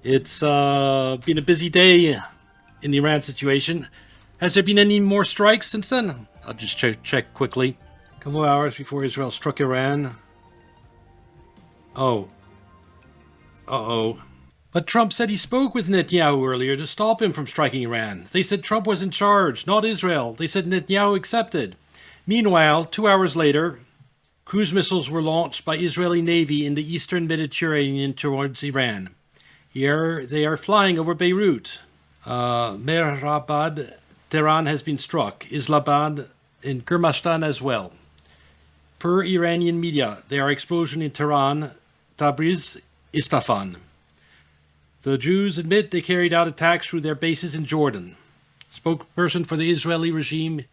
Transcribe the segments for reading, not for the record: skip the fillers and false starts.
It's been a busy day in the Iran situation. Has there been any more strikes since then? I'll just check quickly. A couple of hours before Israel struck Iran. Oh. Uh-oh. But Trump said he spoke with Netanyahu earlier to stop him from striking Iran. They said Trump was in charge, not Israel. They said Netanyahu accepted. Meanwhile, 2 hours later, cruise missiles were launched by Israeli Navy in the eastern Mediterranean towards Iran. Here they are flying over Beirut. Mehrabad, Tehran has been struck. Islamabad and Kermastan as well. Per Iranian media, there are explosions in Tehran, Tabriz, Isfahan. The Jews admit they carried out attacks through their bases in Jordan. Spokesperson for the Israeli regime,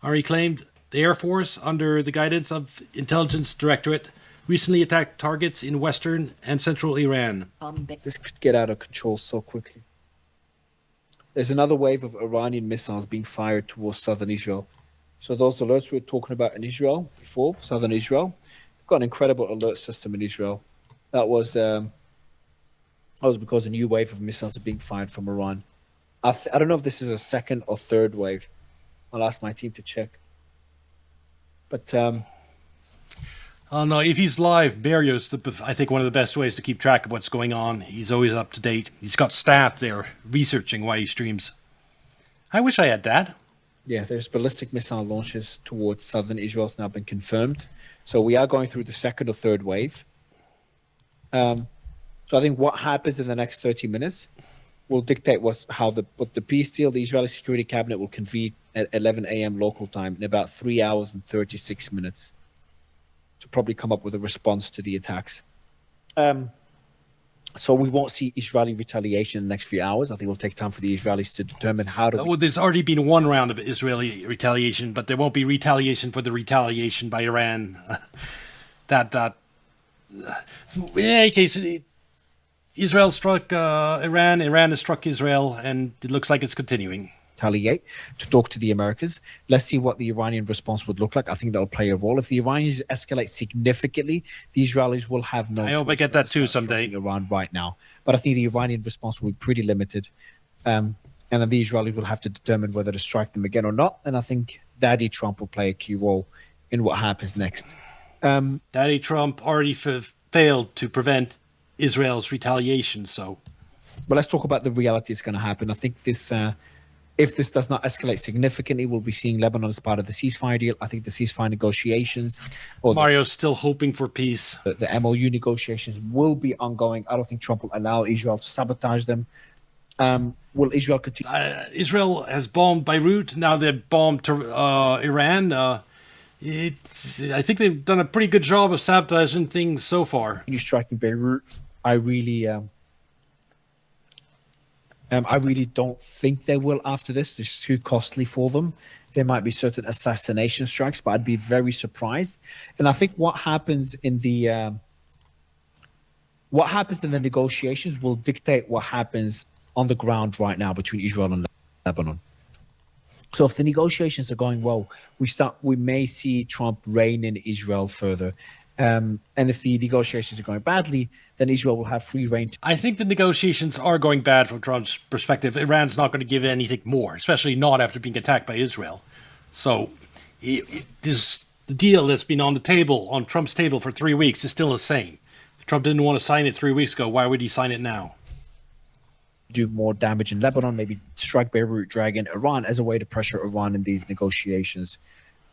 Ari claimed the Air Force, under the guidance of Intelligence Directorate, recently attacked targets in western and central Iran. This could get out of control so quickly. There's another wave of Iranian missiles being fired towards southern Israel. So those alerts we were talking about in Israel before, southern Israel, we've got an incredible alert system in Israel. That was because a new wave of missiles are being fired from Iran. I don't know if this is a second or third wave. I'll ask my team to check. But oh no, if he's live, Mario's I think one of the best ways to keep track of what's going on. He's always up to date. He's got staff there researching why he streams. I wish I had that. Yeah, there's ballistic missile launches towards southern Israel has now been confirmed. So we are going through the second or third wave. So I think what happens in the next 30 minutes will dictate what the peace deal, the Israeli Security Cabinet will convene at 11 a.m. local time in about 3 hours and 36 minutes to probably come up with a response to the attacks. So we won't see Israeli retaliation in the next few hours. I think it will take time for the Israelis to determine how to... Well, there's already been one round of Israeli retaliation, but there won't be retaliation for the retaliation by Iran. In any case, Israel struck Iran, Iran has struck Israel, and it looks like it's continuing. Retaliate to talk to the Americans. Let's see what the Iranian response would look like. I think that'll play a role. If the Iranians escalate significantly, the Israelis will have no... I hope I get that too someday. Iran right now. But I think the Iranian response will be pretty limited. And then the Israelis will have to determine whether to strike them again or not. And I think Daddy Trump will play a key role in what happens next. Daddy Trump already failed to prevent Israel's retaliation, so... But let's talk about the reality that's going to happen. I think this... if this does not escalate significantly, we'll be seeing Lebanon as part of the ceasefire deal. I think the ceasefire negotiations... Mario's still hoping for peace. The MOU negotiations will be ongoing. I don't think Trump will allow Israel to sabotage them. Will Israel continue? Israel has bombed Beirut. Now they've bombed Iran. I think they've done a pretty good job of sabotaging things so far. You striking Beirut, I really don't think they will after this. It's too costly for them. There might be certain assassination strikes, but I'd be very surprised. And I think what happens in the negotiations will dictate what happens on the ground right now between Israel and Lebanon. So if the negotiations are going well, we may see Trump rein in Israel further. And if the negotiations are going badly, then Israel will have free reign. I think the negotiations are going bad from Trump's perspective. Iran's not going to give anything more, especially not after being attacked by Israel. So the deal that's been on the table, on Trump's table for 3 weeks, is still the same. If Trump didn't want to sign it 3 weeks ago, why would he sign it now? Do more damage in Lebanon, maybe strike Beirut, drag in Iran as a way to pressure Iran in these negotiations.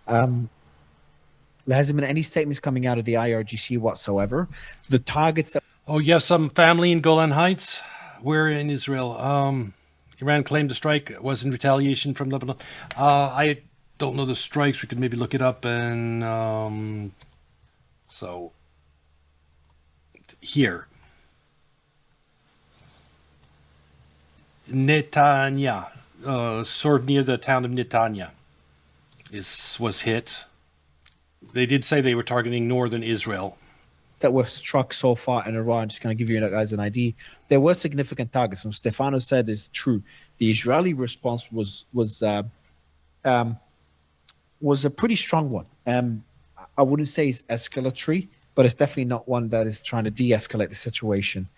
There hasn't been any statements coming out of the IRGC whatsoever. The targets that... Oh, you have some family in Golan Heights? Where in Israel? Iran claimed the strike was in retaliation from Lebanon. I don't know the strikes. We could maybe look it up. And so here. Netanya, sort of near the town of Netanya, was hit. They did say they were targeting northern Israel. That were struck so far in Iran, just going to give you guys an idea. There were significant targets. And Stefano said is true. The Israeli response was a pretty strong one. I wouldn't say it's escalatory, but it's definitely not one that is trying to de-escalate the situation.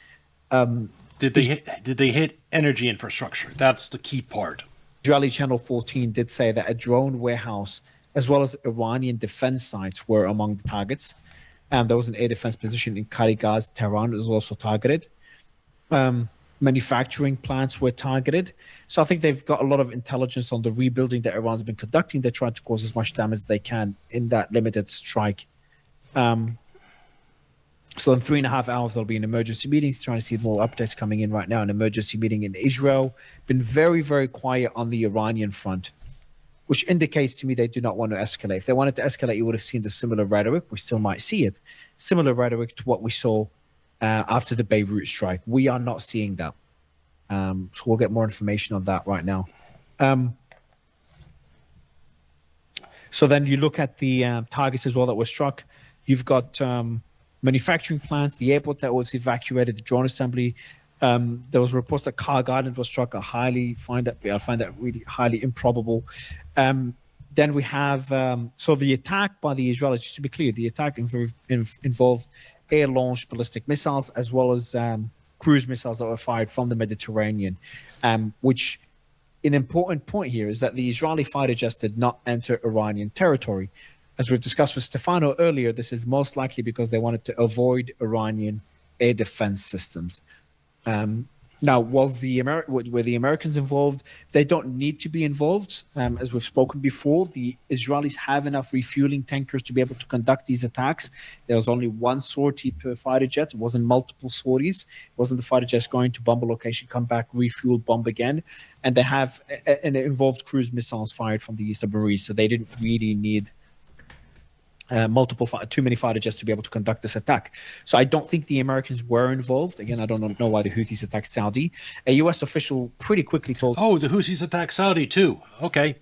did they hit energy infrastructure? That's the key part. Israeli Channel 14 did say that a drone warehouse as well as Iranian defense sites were among the targets. There was an air defense position in Karigaz, Tehran was also targeted. Manufacturing plants were targeted. So I think they've got a lot of intelligence on the rebuilding that Iran's been conducting. They're trying to cause as much damage as they can in that limited strike. So in 3.5 hours, there'll be an emergency meeting. Trying to see more updates coming in right now. An emergency meeting in Israel. Been very, very quiet on the Iranian front, which indicates to me they do not want to escalate. If they wanted to escalate, you would have seen the similar rhetoric. We still might see it. Similar rhetoric to what we saw after the Beirut strike. We are not seeing that. So we'll get more information on that right now. So then you look at the targets as well that were struck. You've got manufacturing plants, the airport that was evacuated, the drone assembly. There was reports that Car Garden was struck. I find that really highly improbable. Then we have so the attack by the Israelis. Just to be clear, the attack involved air-launched ballistic missiles as well as cruise missiles that were fired from the Mediterranean. Which, an important point here is that the Israeli fighter jets did not enter Iranian territory. As we've discussed with Stefano earlier, this is most likely because they wanted to avoid Iranian air defense systems. Now, were the Americans involved? They don't need to be involved. As we've spoken before, the Israelis have enough refueling tankers to be able to conduct these attacks. There was only one sortie per fighter jet. It wasn't multiple sorties. It wasn't the fighter jets going to bomb a location, come back, refuel, bomb again. And they have and it involved cruise missiles fired from the submarines, so they didn't really need too many fighter jets to be able to conduct this attack. So I don't think the Americans were involved. Again, I don't know why the Houthis attacked Saudi. A U.S. official pretty quickly told... Oh, the Houthis attacked Saudi too. Okay.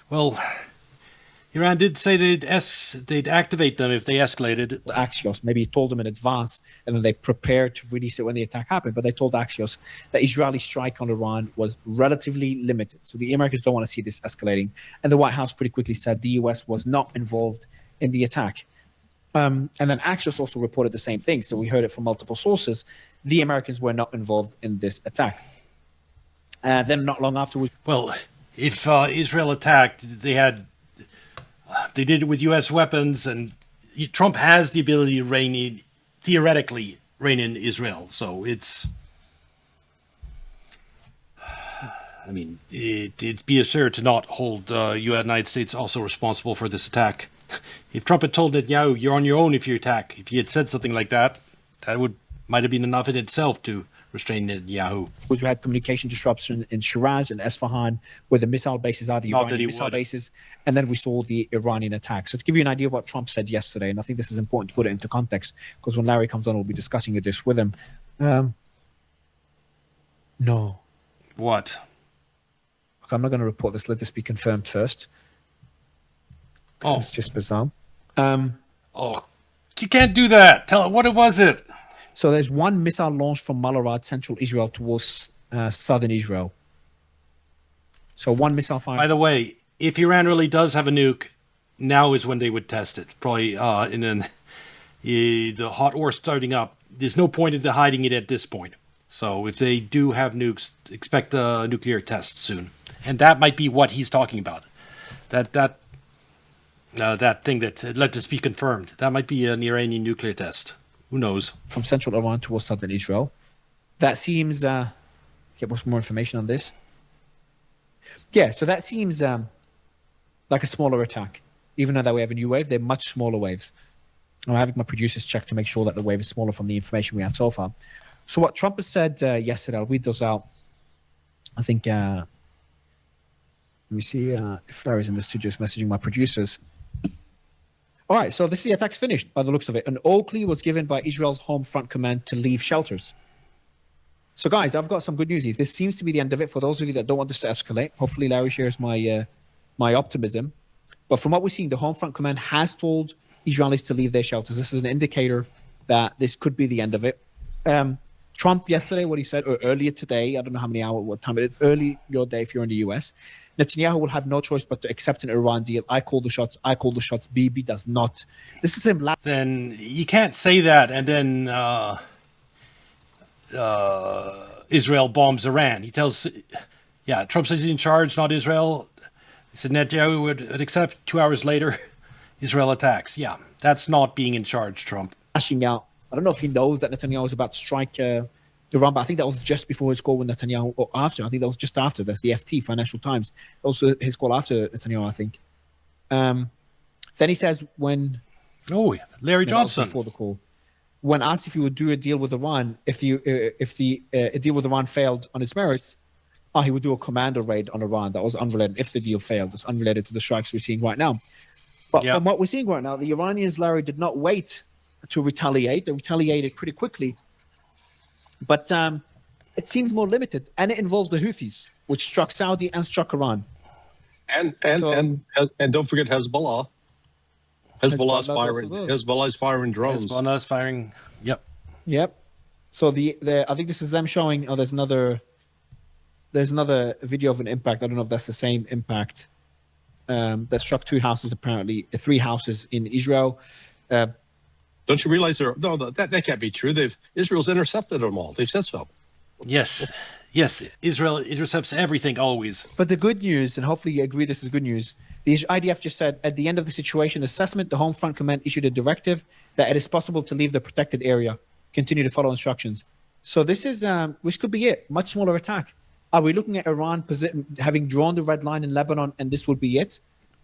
Well, Iran did say they'd activate them if they escalated. Axios, maybe told them in advance, and then they prepared to release it when the attack happened. But they told Axios that Israeli strike on Iran was relatively limited. So the Americans don't want to see this escalating. And the White House pretty quickly said the U.S. was not involved in the attack. And then Axios also reported the same thing. So we heard it from multiple sources. The Americans were not involved in this attack. Then not long afterwards... Well, if Israel attacked, they did it with U.S. weapons, and Trump has the ability to theoretically reign in Israel. So it's... I mean, it'd be absurd to not hold United States also responsible for this attack. If Trump had told Netanyahu, you're on your own if you attack, if he had said something like that, might have been enough in itself to restrain Netanyahu. We had communication disruption in Shiraz and Esfahan, where the missile bases are, the Iranian missile bases, and then we saw the Iranian attack. So to give you an idea of what Trump said yesterday, and I think this is important to put it into context, because when Larry comes on, we'll be discussing this with him. No. What? Okay, I'm not going to report this. Let this be confirmed first. It's just bizarre. You can't do that. What was it? So there's one missile launched from Malorad, central Israel, towards southern Israel. So one missile fired. By the way, if Iran really does have a nuke, now is when they would test it. Probably the hot war starting up. There's no point into hiding it at this point. So if they do have nukes, expect a nuclear test soon. And that might be what he's talking about. That thing that let this be confirmed. That might be an Iranian nuclear test. Who knows? From central Iran towards southern Israel. That seems... get more information on this. Yeah, so that seems like a smaller attack. Even though that we have a new wave, they're much smaller waves. I'm having my producers check to make sure that the wave is smaller from the information we have so far. So what Trump has said yesterday, I'll read those out. I think... let me see if Larry's in the studio is messaging my producers. All right, so this is the attack's finished by the looks of it. An Oakley was given by Israel's Home Front Command to leave shelters. So guys, I've got some good news here. This seems to be the end of it for those of you that don't want this to escalate. Hopefully Larry shares my optimism. But from what we're seeing, the Home Front Command has told Israelis to leave their shelters. This is an indicator that this could be the end of it. Trump yesterday, what he said, or earlier today, I don't know how many hours, what time it is, early your day if you're in the US, Netanyahu will have no choice but to accept an Iran deal. I call the shots. Bibi does not. This is him. Then you can't say that and then Israel bombs Iran. He tells, Trump says he's in charge, not Israel. He said Netanyahu would accept. 2 hours later, Israel attacks. Yeah, that's not being in charge, Trump. Lashing out. I don't know if he knows that Netanyahu was about to strike Iran, but I think that was just before his call with Netanyahu, or after. I think that was just after. That's the FT, Financial Times. Also, his call after Netanyahu, I think. Then he says when... Oh, Larry Johnson. Before the call. When asked if he would do a deal with Iran, if the deal with Iran failed on its merits, he would do a commando raid on Iran. That was unrelated. If the deal failed, it's unrelated to the strikes we're seeing right now. But from what we're seeing right now, the Iranians, Larry, did not wait to retaliate. They retaliated pretty quickly. But it seems more limited, and it involves the Houthis, which struck Saudi and struck Iran. And don't forget Hezbollah. Hezbollah's firing drones. Hezbollah's firing. Yep. So I think this is them showing. Oh, there's another video of an impact. I don't know if that's the same impact. That struck 2 houses, apparently 3 houses in Israel. Don't you realize that can't be true? Israel's intercepted them all. They've said so. Yes, Israel intercepts everything always. But the good news, and hopefully you agree this is good news, the IDF just said at the end of the situation assessment, the Home Front Command issued a directive that it is possible to leave the protected area, continue to follow instructions. So this could be it. Much smaller attack. Are we looking at Iran having drawn the red line in Lebanon, and this would be it?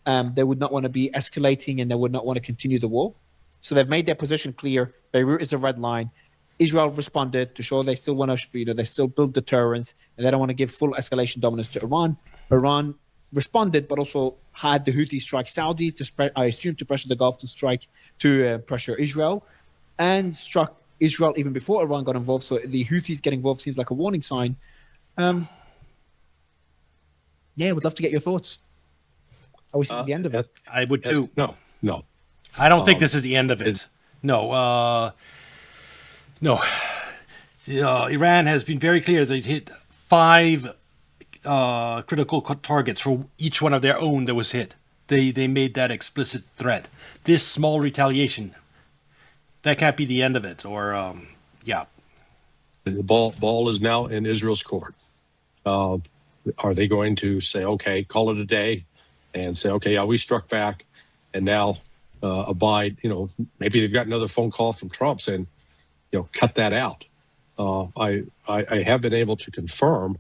They would not want to be escalating, and they would not want to continue the war. So they've made their position clear. Beirut is a red line. Israel responded to show they still want to, they still build deterrence, and they don't want to give full escalation dominance to Iran. Iran responded, but also had the Houthis strike Saudi to pressure the Gulf to pressure Israel, and struck Israel even before Iran got involved. So the Houthis getting involved seems like a warning sign. Would love to get your thoughts. Are we seeing the end of it? I would too. No. I don't think this is the end of it. No. Iran has been very clear that it hit 5 critical targets for each one of their own that was hit. They made that explicit threat. This small retaliation, that can't be the end of it. Or The ball is now in Israel's court. Are they going to say, okay, call it a day, and say, okay, we struck back, and now abide? Maybe they've got another phone call from Trump saying, cut that out. I have been able to confirm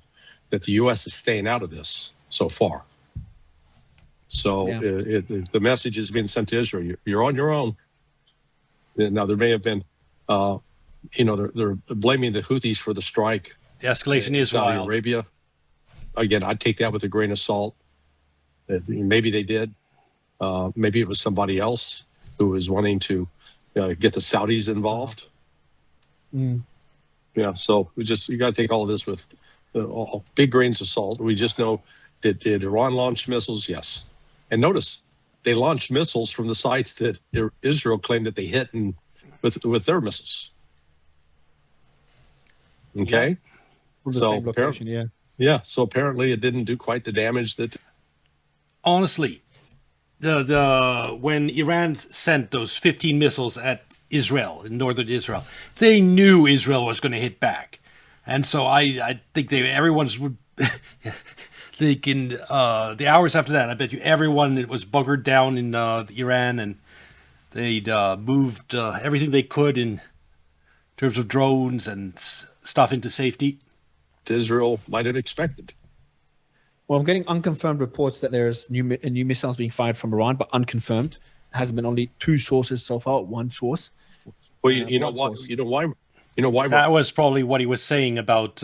that the U.S. is staying out of this so far. So the message has been sent to Israel. You're on your own. Now, there may have been, they're blaming the Houthis for the strike. The escalation is Saudi wild. Arabia. Again, I'd take that with a grain of salt. Maybe they did. Maybe it was somebody else who was wanting to get the Saudis involved. So you got to take all of this with all big grains of salt. We just know that did Iran launch missiles? Yes. And notice they launched missiles from the sites that Israel claimed that they hit with their missiles. Okay. From the same location, So apparently it didn't do quite the damage that. Honestly, when Iran sent those 15 missiles at Israel, in northern Israel, they knew Israel was going to hit back, and so I think everyone's would. Thinking the hours after that, I bet you everyone was bunkered down in Iran, and they'd moved everything they could in terms of drones and stuff into safety. Israel might have expected. Well, I'm getting unconfirmed reports that there's new missiles being fired from Iran, but unconfirmed. It hasn't been only 2 sources so far. 1 source. Well, you know why? That was probably what he was saying about.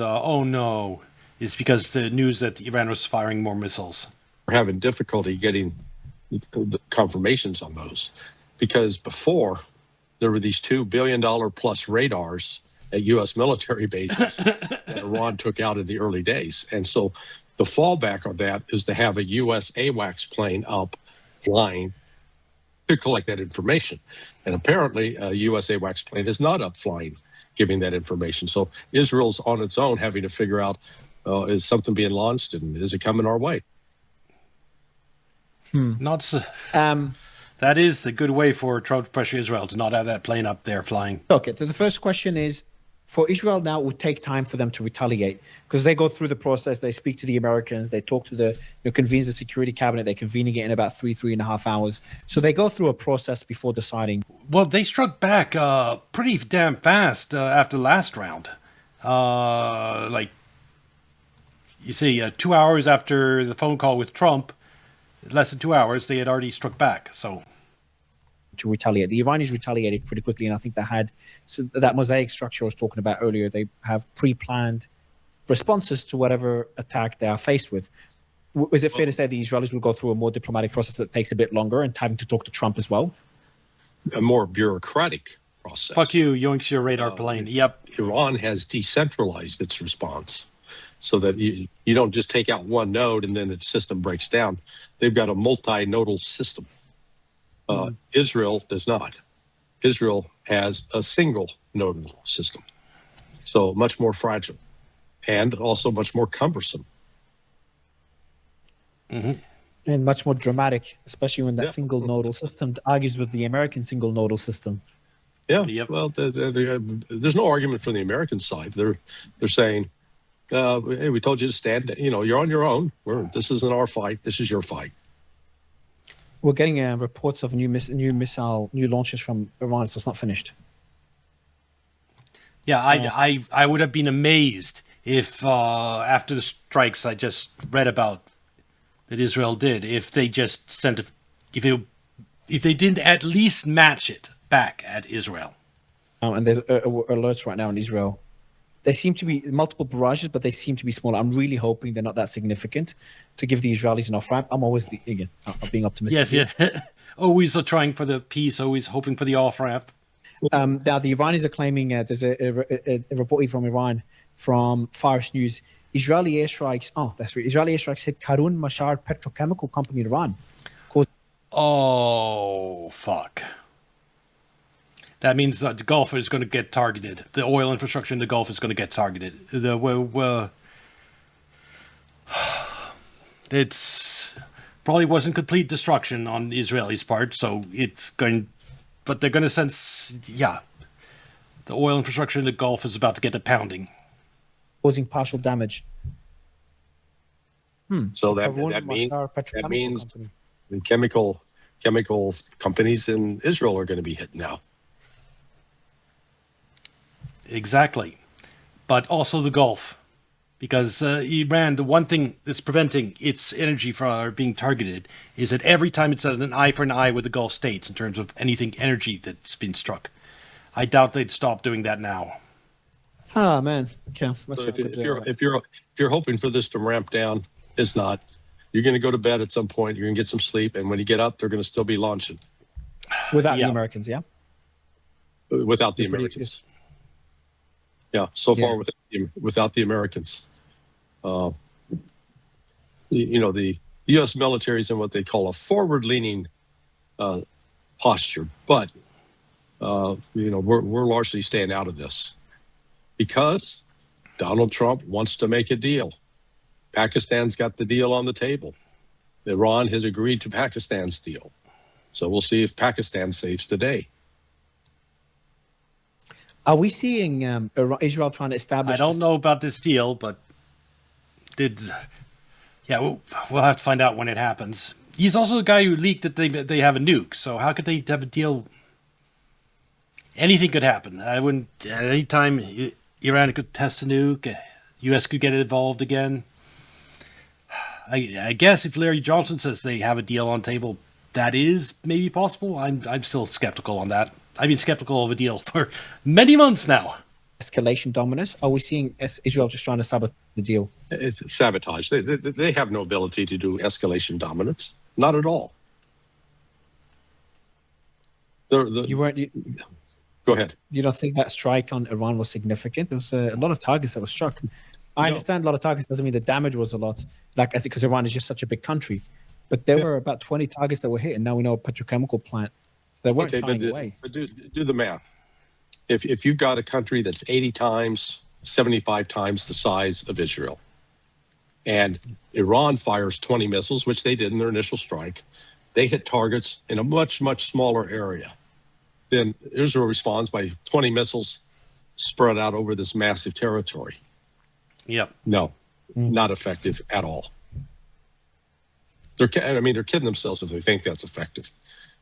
Is because the news that Iran was firing more missiles. We're having difficulty getting the confirmations on those, because before there were these $2 billion plus radars at U.S. military bases that Iran took out in the early days. And so the fallback of that is to have a U.S. AWACS plane up flying to collect that information. And apparently a U.S. AWACS plane is not up flying, giving that information. So Israel's on its own having to figure out, is something being launched, and is it coming our way? Not so. That is a good way for Trump to pressure Israel to not have that plane up there flying. Okay, so the first question is, For Israel now, it would take time for them to retaliate because they go through the process. They speak to the Americans. They talk to convenes the security cabinet. They're convening it in about 3.5 hours. So they go through a process before deciding. Well, they struck back pretty damn fast after the last round. Like, you see, 2 hours after the phone call with Trump, less than 2 hours, they had already struck back. So to retaliate. The Iranians retaliated pretty quickly, and I think they had that mosaic structure I was talking about earlier. They have pre-planned responses to whatever attack they are faced with. Is it fair to say the Israelis will go through a more diplomatic process that takes a bit longer and having to talk to Trump as well? A more bureaucratic process. Fuck you, yoinks your radar plane. Yep. Iran has decentralized its response so that you don't just take out one node and then the system breaks down. They've got a multi-nodal system. Israel does not. Israel has a single nodal system, so much more fragile and also much more cumbersome. And much more dramatic, especially when that single nodal system argues with the American single nodal system. Yeah, Yep. well, there's no argument from the American side. They're saying, hey, we told you to stand, you're on your own. This isn't our fight. This is your fight. We're getting reports of new launches from Iran, so it's not finished. Yeah, I would have been amazed if after the strikes I just read about that Israel did, if they just sent if they didn't at least match it back at Israel. And there's alerts right now in Israel. They seem to be multiple barrages, but they seem to be smaller. I'm really hoping they're not that significant to give the Israelis an off-ramp. I'm always, being optimistic. Yes, yeah. Always trying for the peace, always hoping for the off-ramp. Now, the Iranians are claiming, there's a report from Iran from Fars News, Israeli airstrikes, Israeli airstrikes hit Karun Mashar petrochemical company in Iran. Oh, fuck. That means that the Gulf is going to get targeted. The oil infrastructure in the Gulf is going to get targeted. It's probably wasn't complete destruction on the Israelis' part, so but they're going to sense, the oil infrastructure in the Gulf is about to get a pounding. Causing partial damage. So that means the chemical companies in Israel are going to be hit now. Exactly. But also the Gulf. Because Iran, the one thing that's preventing its energy from being targeted is that every time it's an eye for an eye with the Gulf states in terms of anything energy that's been struck. I doubt they'd stop doing that now. Ah, man. Okay. So if you're hoping for this to ramp down, it's not. You're going to go to bed at some point. You're going to get some sleep, and when you get up, they're going to still be launching. Without the Americans, yeah? Without the Americans. Yeah, so far without the Americans. The U.S. military is in what they call a forward-leaning posture, but we're largely staying out of this because Donald Trump wants to make a deal. Pakistan's got the deal on the table. Iran has agreed to Pakistan's deal, so we'll see if Pakistan saves the day. Are we seeing Israel trying to establish? I don't know about this deal, but we'll have to find out when it happens. He's also the guy who leaked that they have a nuke. So how could they have a deal? Anything could happen. I wouldn't. At any time, Iran could test a nuke. U.S. could get involved again. I guess if Larry Johnson says they have a deal on table, that is maybe possible. I'm still skeptical on that. I've been skeptical of a deal for many months now. Escalation dominance? Are we seeing Israel just trying to sabotage the deal? It's sabotage. They have no ability to do escalation dominance. Not at all. Go ahead. You don't think that strike on Iran was significant? There was a lot of targets that were struck. I understand a lot of targets doesn't mean the damage was a lot, because Iran is just such a big country. But there were about 20 targets that were hit, and now we know a petrochemical plant. So they weren't shying away. But do the math. If you've got a country that's 80 times, 75 times the size of Israel, and Iran fires 20 missiles, which they did in their initial strike, they hit targets in a much, much smaller area. Then Israel responds by 20 missiles, spread out over this massive territory. Yep. No, not effective at all. They're kidding themselves if they think that's effective.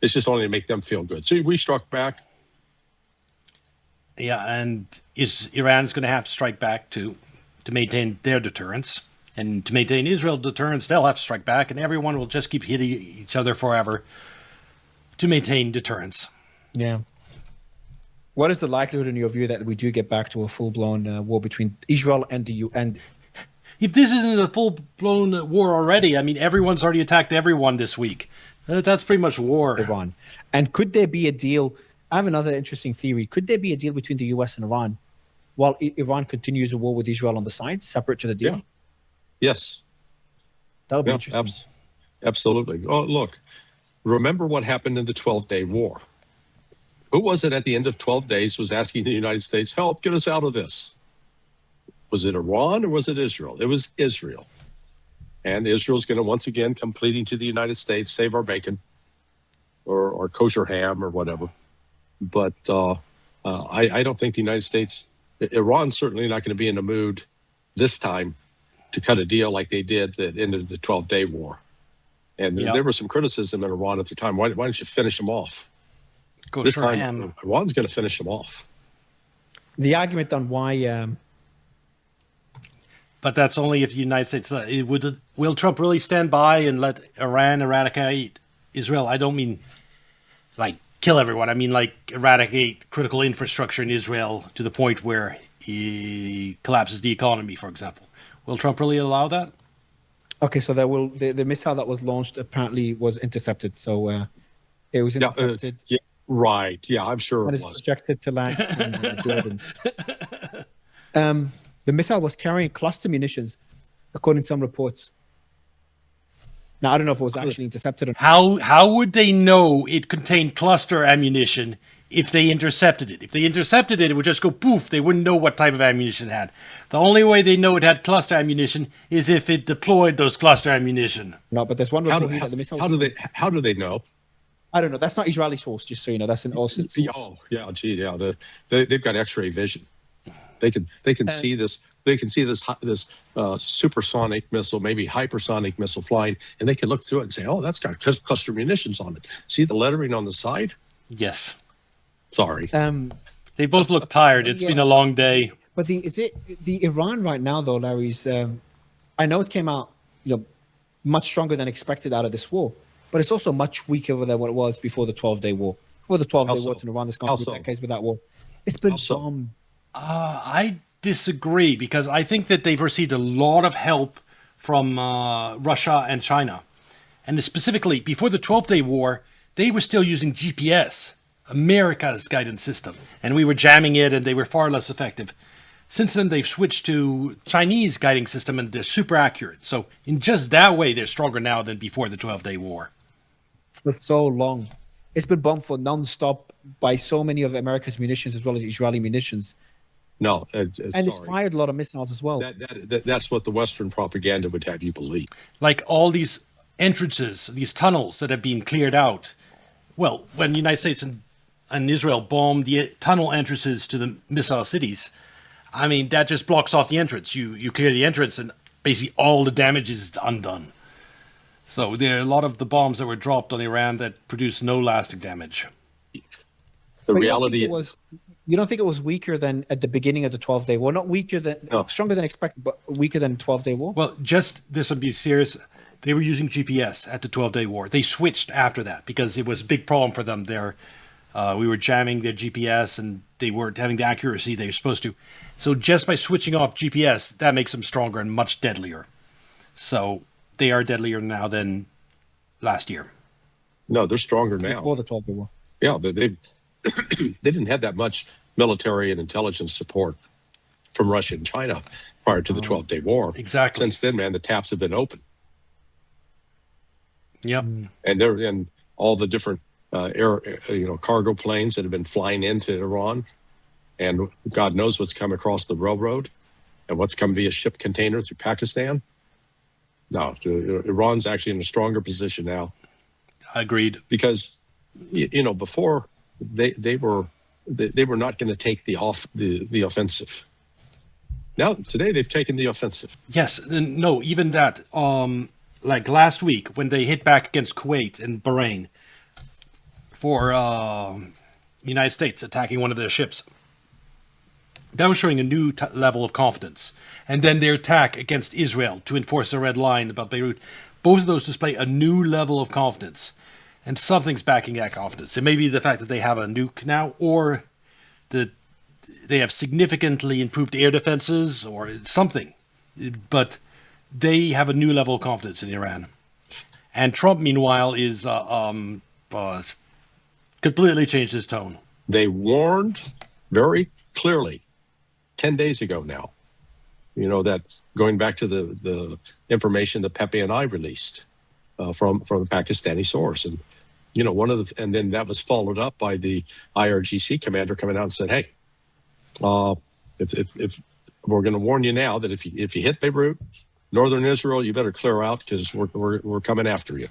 It's just only to make them feel good. So we struck back. Yeah, and Iran's going to have to strike back to maintain their deterrence. And to maintain Israel's deterrence, they'll have to strike back, and everyone will just keep hitting each other forever to maintain deterrence. Yeah. What is the likelihood, in your view, that we do get back to a full-blown war between Israel and the UN? If this isn't a full-blown war already, I mean, everyone's already attacked everyone this week. That's pretty much war. Iran. And could there be a deal? I have another interesting theory. Could there be a deal between the US and Iran while Iran continues a war with Israel on the side, separate to the deal? Yeah. Yes. That would be interesting. Absolutely. Oh, look, remember what happened in the 12-day war. Who was it at the end of 12 days was asking the United States, help, get us out of this? Was it Iran or was it Israel? It was Israel. And Israel's going to once again come pleading to the United States, save our bacon or kosher ham or whatever. But I don't think the United States, Iran's certainly not going to be in the mood this time to cut a deal like they did that ended the 12-day war. And there was some criticism in Iran at the time. Why don't you finish them off? This time, Iran's going to finish them off. The argument on why... But that's only if the United States... will Trump really stand by and let Iran eradicate Israel? I don't mean, like, kill everyone. I mean, like, eradicate critical infrastructure in Israel to the point where he collapses the economy, for example. Will Trump really allow that? Okay, so the missile that was launched apparently was intercepted. So it was intercepted. Right. Yeah, I'm sure it was. Projected to land in Jordan. The missile was carrying cluster munitions, according to some reports. Now, I don't know if it was actually intercepted or not. How would they know it contained cluster ammunition if they intercepted it? If they intercepted it, it would just go poof. They wouldn't know what type of ammunition it had. The only way they know it had cluster ammunition is if it deployed those cluster ammunition. No, but there's one report that the missile... How do they know? I don't know. That's not Israeli source, just so you know. That's an Austin source. Oh, yeah, gee, yeah. They've got X-ray vision. They can see this. They can see this supersonic missile, maybe hypersonic missile flying, and they can look through it and say, "Oh, that's got cluster munitions on it. See the lettering on the side?" Yes. Sorry. They both look tired. It's been a long day. But the Iran right now, though, Larry's? I know it came out, much stronger than expected out of this war, but it's also much weaker than what it was before the 12-day war. Before the 12-day war in Iran, there's gone through decades with that war. It's been bombed. I disagree, because I think that they've received a lot of help from Russia and China. And specifically, before the 12-day war, they were still using GPS, America's guidance system, and we were jamming it, and they were far less effective. Since then, they've switched to Chinese guiding system, and they're super accurate. So in just that way, they're stronger now than before the 12-day war. For so long. It's been bombed for non-stop by so many of America's munitions as well as Israeli munitions. No, and it's fired a lot of missiles as well. That's what the Western propaganda would have you believe. Like all these entrances, these tunnels that have been cleared out. Well, when the United States and Israel bombed the tunnel entrances to the missile cities, I mean, that just blocks off the entrance. You clear the entrance and basically all the damage is undone. So there are a lot of the bombs that were dropped on Iran that produced no lasting damage. The reality was... You don't think it was weaker than at the beginning of the 12-day war? Not weaker than, stronger than expected, but weaker than 12-day war? Well, just this would be serious. They were using GPS at the 12-day war. They switched after that because it was a big problem for them there. We were jamming their GPS and they weren't having the accuracy they were supposed to. So just by switching off GPS, that makes them stronger and much deadlier. So they are deadlier now than last year. No, they're stronger now. Before the 12-day war. Yeah, they didn't have that much military and intelligence support from Russia and China prior to the 12-day war. Exactly. Since then, man, the taps have been open. Yep. And they're in all the different cargo planes that have been flying into Iran, and God knows what's come across the railroad and what's come via ship container through Pakistan. No, Iran's actually in a stronger position now. Agreed. Because, before they were they were not going to take the offensive. Now today they've taken the offensive. Yes, and no, even that. Like last week when they hit back against Kuwait and Bahrain for United States attacking one of their ships, that was showing a new level of confidence. And then their attack against Israel to enforce the red line about Beirut, both of those display a new level of confidence. And something's backing that confidence. It may be the fact that they have a nuke now, or that they have significantly improved air defenses, or something. But they have a new level of confidence in Iran. And Trump, meanwhile, is completely changed his tone. They warned very clearly 10 days ago now, that going back to the information that Pepe and I released from a Pakistani source. And, and then that was followed up by the IRGC commander coming out and said, hey, if we're going to warn you now that if you hit Beirut, northern Israel, you better clear out because we're coming after you.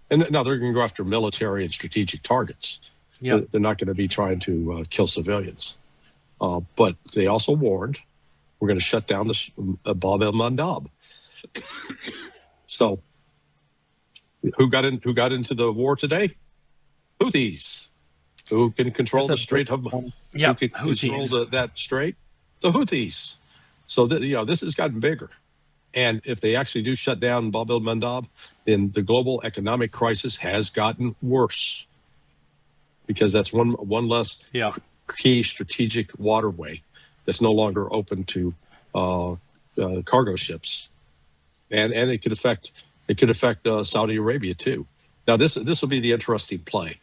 And now they're going to go after military and strategic targets. Yeah. They're not going to be trying to kill civilians. But they also warned we're going to shut down the Bab el-Mandab. So who got into the war today? Houthis. Who can control the Strait of Yeah, who can control that strait? The Houthis. So this has gotten bigger. And if they actually do shut down Bab el-Mandab, then the global economic crisis has gotten worse. Because that's one less key strategic waterway that's no longer open to cargo ships, and it could affect Saudi Arabia too. Now this will be the interesting play.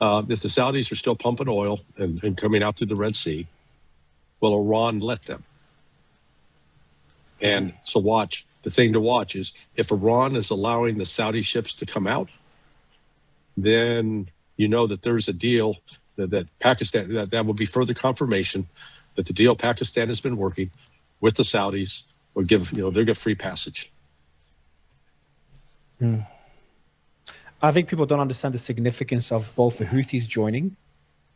If the Saudis are still pumping oil and coming out through the Red Sea, will Iran let them? And so the thing to watch is if Iran is allowing the Saudi ships to come out, then that there's a deal that Pakistan, that will be further confirmation that the deal Pakistan has been working with the Saudis will give, they'll get free passage. I think people don't understand the significance of both the Houthis joining,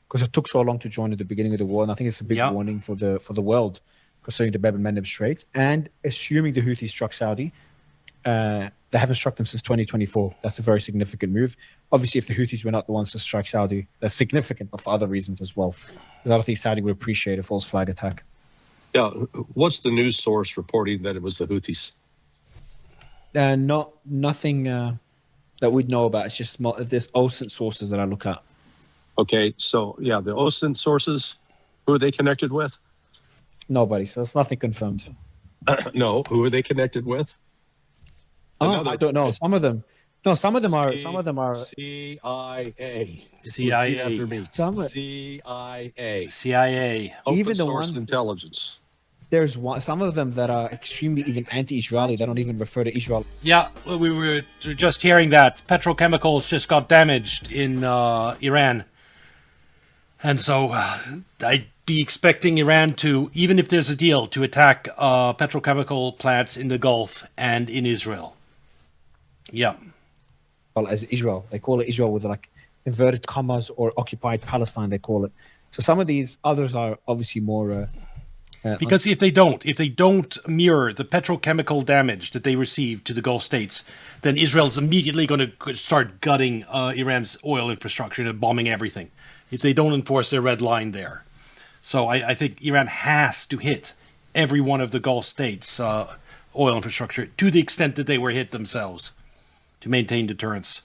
because it took so long to join at the beginning of the war, and I think it's a big warning for the world concerning the Bab el-Mandeb Strait, and assuming the Houthis struck Saudi. They haven't struck them since 2024. That's a very significant move. Obviously, if the Houthis were not the ones to strike Saudi, that's significant, but for other reasons as well. Because I don't think Saudi would appreciate a false flag attack. Yeah, what's the news source reporting that it was the Houthis? Nothing that we'd know about. It's just there's OSINT sources that I look at. Okay, so the OSINT sources, who are they connected with? Nobody. So that's nothing confirmed. No, who are they connected with? I don't know. Some of them are. CIA. CIA. Even the ones intelligence. There's some of them that are extremely even anti-Israeli. They don't even refer to Israel. Yeah, well, we were just hearing that petrochemicals just got damaged in Iran, and so I'd be expecting Iran to, even if there's a deal, to attack petrochemical plants in the Gulf and in Israel. Yeah. Well, as Israel, they call it Israel with like inverted commas, or occupied Palestine, they call it. So some of these others are obviously more. Because if they don't mirror the petrochemical damage that they received to the Gulf states, then Israel's immediately going to start gutting Iran's oil infrastructure and bombing everything. If they don't enforce their red line there. So I think Iran has to hit every one of the Gulf states' oil infrastructure to the extent that they were hit themselves to maintain deterrence.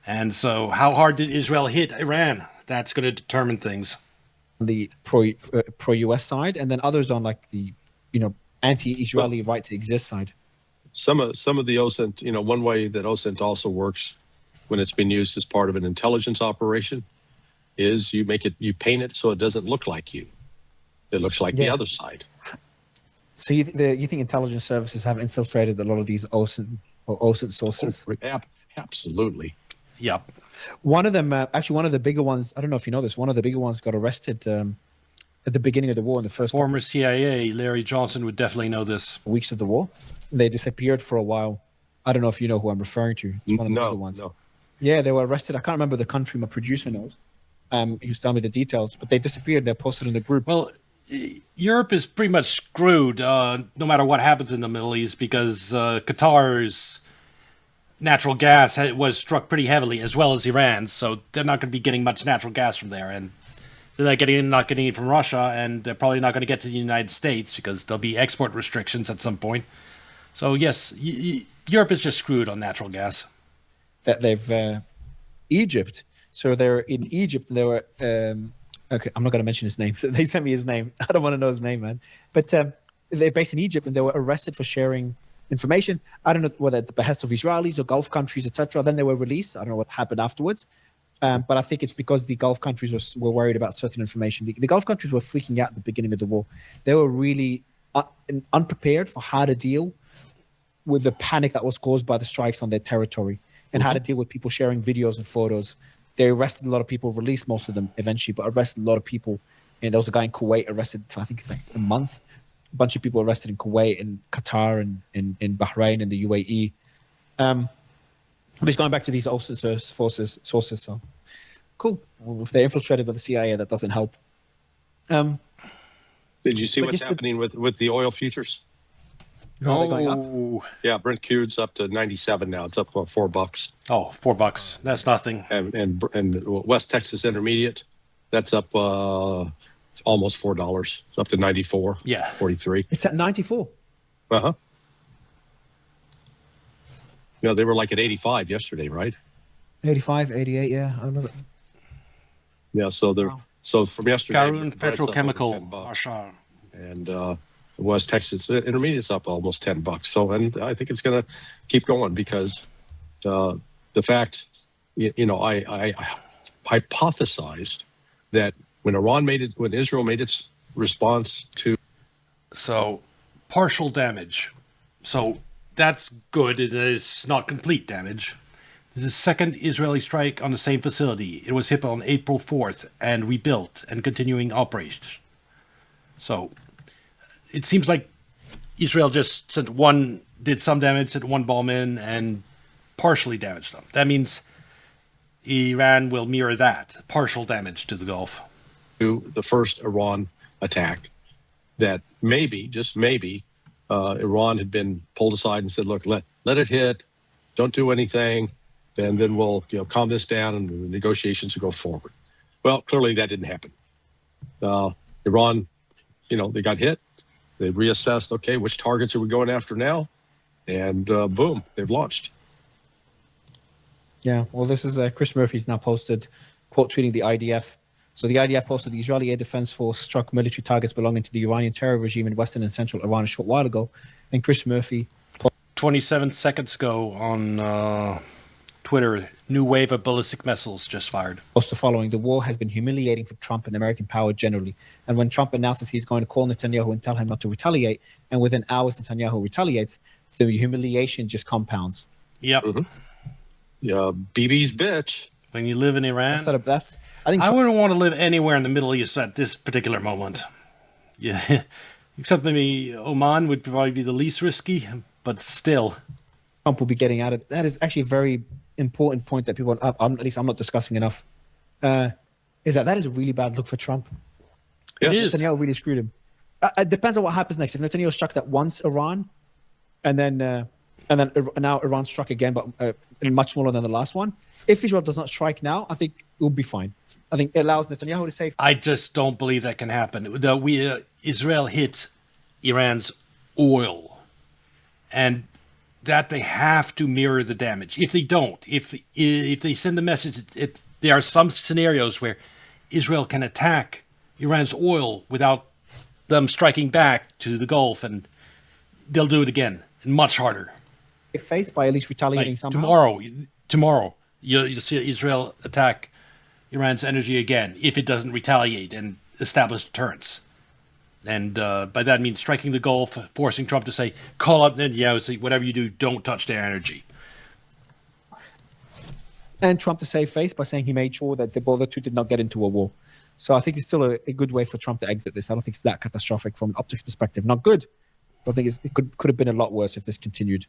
And so how hard did Israel hit Iran? That's going to determine things. The pro-US side, and then others on like the anti-Israeli right to exist side. Some of the OSINT, one way that OSINT also works when it's been used as part of an intelligence operation is you paint it so it doesn't look like you. It looks like the other side. So you think intelligence services have infiltrated a lot of these OSINT sources? Absolutely. Yep. One of them, actually, one of the bigger ones, I don't know if you know this, one of the bigger ones got arrested at the beginning of the war in the first former CIA, Larry Johnson, would definitely know this. Weeks of the war. They disappeared for a while. I don't know if you know who I'm referring to. It's one of the bigger ones. No. Yeah, they were arrested. I can't remember the country. My producer knows. He was telling me the details, but they disappeared. They're posted in the group. Well, Europe is pretty much screwed no matter what happens in the Middle East because Qatar's natural gas was struck pretty heavily, as well as Iran. So they're not going to be getting much natural gas from there, and they're not getting it from Russia, and they're probably not going to get to the United States because there'll be export restrictions at some point. So yes, Europe is just screwed on natural gas. That they've Egypt. So they're in Egypt. They were okay. I'm not going to mention his name. So they sent me his name. I don't want to know his name, man. But they're based in Egypt, and they were arrested for sharing information. I don't know whether at the behest of Israelis or Gulf countries, etc. Then they were released. I don't know what happened afterwards. But I think it's because the Gulf countries were worried about certain information. The Gulf countries were freaking out at the beginning of the war. They were really unprepared for how to deal with the panic that was caused by the strikes on their territory and how to deal with people sharing videos and photos. They arrested a lot of people, released most of them eventually, but arrested a lot of people. And there was a guy in Kuwait arrested for, I think it's like a month. A bunch of people arrested in Kuwait and Qatar and in Bahrain and the UAE. But it's going back to these sources. So cool. Well, if they're infiltrated by the CIA, that doesn't help. Did you see what's happening with the oil futures? Are they going up? Yeah, Brent crude's up to 97 now. It's up about $4. Oh, $4. That's nothing. And West Texas Intermediate, that's up almost $4. It's up to 94. Yeah, 43. It's at 94. Uh-huh. You know, they were like at 85 yesterday, right? 85, 88, yeah. I remember. Yeah, so they're so from yesterday. Karun Petrochemical, Ashar. And West Texas Intermediate's up almost $10. So, and I think it's going to keep going because the fact, I hypothesized that when Israel made its response to. So, partial damage. So, that's good. It is not complete damage. This is the second Israeli strike on the same facility. It was hit on April 4th and rebuilt and continuing operations. So, it seems like Israel just did some damage, sent one bomb in, and partially damaged them. That means Iran will mirror that, partial damage to the Gulf. To the first Iran attack, that maybe, just maybe, Iran had been pulled aside and said, look, let it hit, don't do anything, and then we'll calm this down and the negotiations will go forward. Well, clearly that didn't happen. Iran, they got hit. They reassessed, okay, which targets are we going after now? And boom, they've launched. Yeah, well, this is Chris Murphy's now posted, quote tweeting the IDF. So the IDF posted the Israeli Air Defense Force struck military targets belonging to the Iranian terror regime in western and central Iran a short while ago. And Chris Murphy 27 seconds ago on Twitter, new wave of ballistic missiles just fired. posted the following: the war has been humiliating for Trump and American power generally. And when Trump announces he's going to call Netanyahu and tell him not to retaliate, and within hours Netanyahu retaliates, the humiliation just compounds. Yep. Mm-hmm. Yeah, BB's bitch. When you live in Iran, I wouldn't want to live anywhere in the Middle East at this particular moment. Yeah, except maybe Oman would probably be the least risky, but still. Trump will be getting out of. That is actually a very important point that people, at least I'm not discussing enough, is that is a really bad look for Trump. Yes. It is. Netanyahu really screwed him. It depends on what happens next. If Netanyahu struck that once Iran, and then now Iran struck again, but much smaller than the last one. If Israel does not strike now, I think it will be fine. I think it allows Netanyahu to say. I just don't believe that can happen. Israel hit Iran's oil, and that they have to mirror the damage. If they don't, if they send the message, there are some scenarios where Israel can attack Iran's oil without them striking back to the Gulf, and they'll do it again, and much harder. Faced by at least retaliating Like somehow. tomorrow, you'll see Israel attack Iran's energy again if it doesn't retaliate and establish deterrence. And by that means striking the Gulf, forcing Trump to say, call up Netanyahu, say, whatever you do, don't touch their energy. And Trump to save face by saying he made sure that the two did not get into a war. So I think it's still a good way for Trump to exit this. I don't think it's that catastrophic from an optics perspective. Not good, but I think it could have been a lot worse if this continued.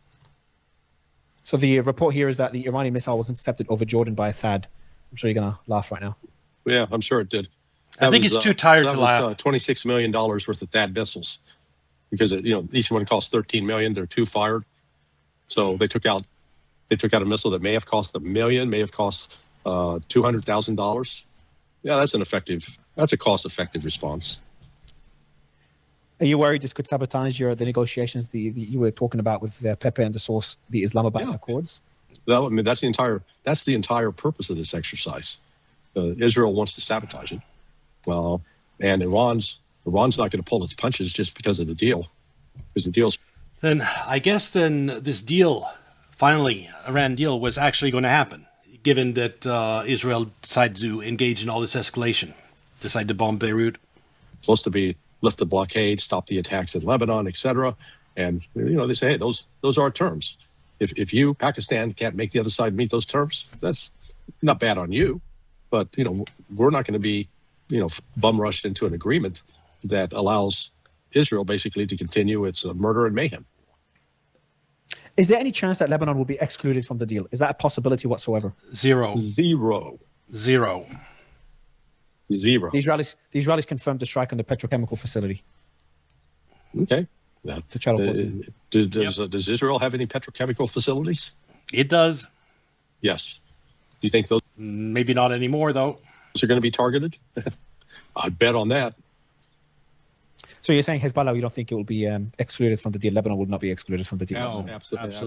So the report here is that the Iranian missile was intercepted over Jordan by a THAAD. I'm sure you're going to laugh right now. Yeah, I'm sure it did. I think he's too tired to laugh. $26 million worth of THAAD missiles, because each one costs $13 million. There are 2 fired, so they took out a missile that may have cost $1 million, may have cost $200,000. Yeah, that's a cost-effective response. Are you worried this could sabotage the negotiations you were talking about with Pepe and the source, the Islamabad Accords? That's the entire purpose of this exercise. Israel wants to sabotage it, and Iran's not going to pull its punches just because of the deal, because the deal's. Then I guess this deal, finally, Iran deal, was actually going to happen, given that Israel decided to engage in all this escalation, decided to bomb Beirut. Supposed to be lift the blockade, stop the attacks in Lebanon, etc. And they say, hey, those are our terms. If you, Pakistan, can't make the other side meet those terms, that's not bad on you. But we're not going to be bum rushed into an agreement that allows Israel basically to continue its murder and mayhem. Is there any chance that Lebanon will be excluded from the deal? Is that a possibility whatsoever? Zero. The Israelis confirmed the strike on the petrochemical facility. Okay. To Channel 14. Does Israel have any petrochemical facilities? It does. Yes. Do you think those? Maybe not anymore, though. Those are going to be targeted? I'd bet on that. So you're saying Hezbollah, you don't think it will be excluded from the deal? Lebanon will not be excluded from the deal? No,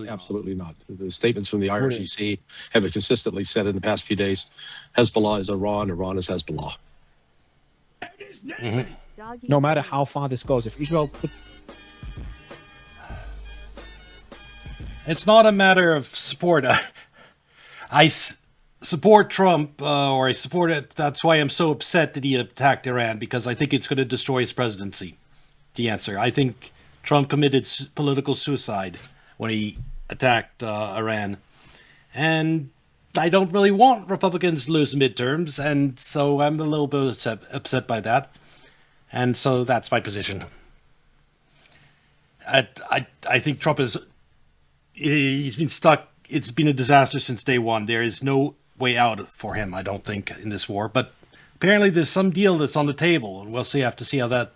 absolutely not. The statements from the IRGC have consistently said in the past few days, Hezbollah is Iran, Iran is Hezbollah. Mm-hmm. No matter how far this goes, if Israel put... It's not a matter of support. I support Trump, or I support it. That's why I'm so upset that he attacked Iran, because I think it's going to destroy his presidency. The answer. I think Trump committed political suicide when he attacked Iran. And I don't really want Republicans to lose the midterms, and so I'm a little bit upset by that. And so that's my position. I think Trump he's been stuck. It's been a disaster since day one. There is no way out for him, I don't think, in this war. But apparently there's some deal that's on the table, and we'll have to see how that,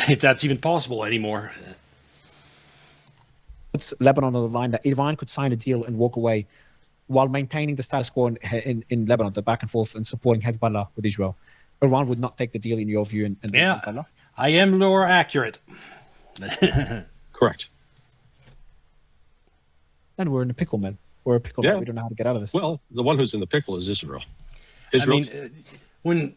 if that's even possible anymore. Puts Lebanon on the line that Iran could sign a deal and walk away while maintaining the status quo in Lebanon, the back and forth, and supporting Hezbollah with Israel. Iran would not take the deal, in your view, and Hezbollah? I am more accurate. Correct. Then we're in a pickle, man. We're a pickle. We don't know how to get out of this. Well, the one who's in the pickle is Israel. I mean, when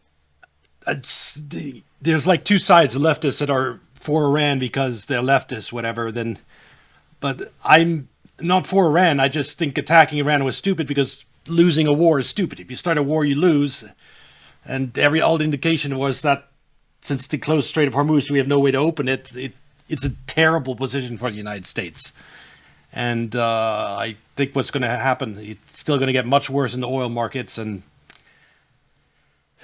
there's like two sides, the leftists that are for Iran because they're leftists, whatever. But I'm not for Iran. I just think attacking Iran was stupid, because losing a war is stupid. If you start a war, you lose. And all the indication was that since the closed Strait of Hormuz, we have no way to open it. It's a terrible position for the United States. And I think what's going to happen, it's still going to get much worse in the oil markets. And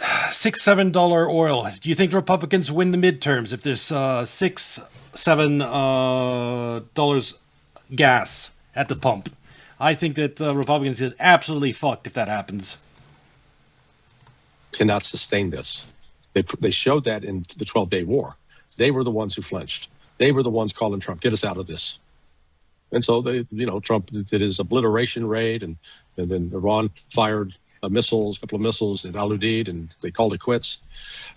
$6-7 oil. Do you think the Republicans win the midterms if there's $6-7 gas at the pump? I think that Republicans get absolutely fucked if that happens. Cannot sustain this. They showed that in the 12-day war. They were the ones who flinched. They were the ones calling Trump, get us out of this. And so Trump did his obliteration raid, and then Iran fired a couple of missiles at Al Udeid, and they called it quits.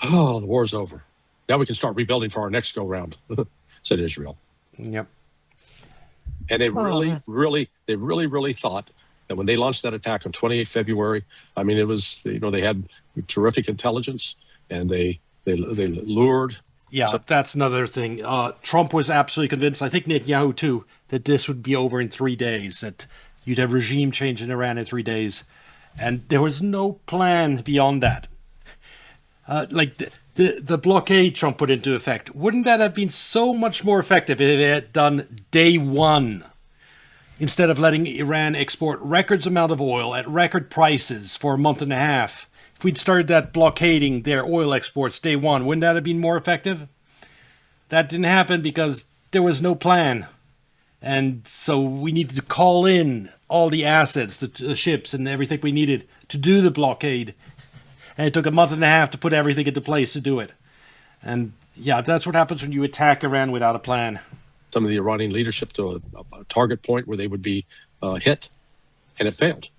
Oh, the war's over. Now we can start rebuilding for our next go round, said Israel. Yep. And they really thought that when they launched that attack on 28 February, I mean, it was, they had terrific intelligence, and they lured. Yeah, that's another thing. Trump was absolutely convinced, I think Netanyahu too, that this would be over in 3 days, that you'd have regime change in Iran in 3 days. And there was no plan beyond that. Like the blockade Trump put into effect, wouldn't that have been so much more effective if it had done day one, instead of letting Iran export records amount of oil at record prices for a month and a half? If we'd started that blockading their oil exports day one, wouldn't that have been more effective? That didn't happen because there was no plan. And so we needed to call in all the assets, the ships and everything we needed to do the blockade. And it took a month and a half to put everything into place to do it. And yeah, that's what happens when you attack Iran without a plan. Some of the Iranian leadership to a target point where they would be hit, and it failed.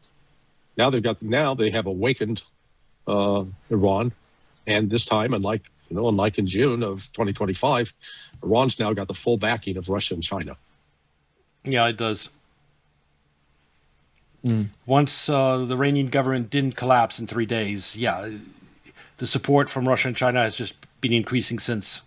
Now they have awakened Iran, and this time, unlike in June of 2025, Iran's now got the full backing of Russia and China. Yeah, it does. Once the Iranian government didn't collapse in 3 days, yeah, the support from Russia and China has just been increasing since.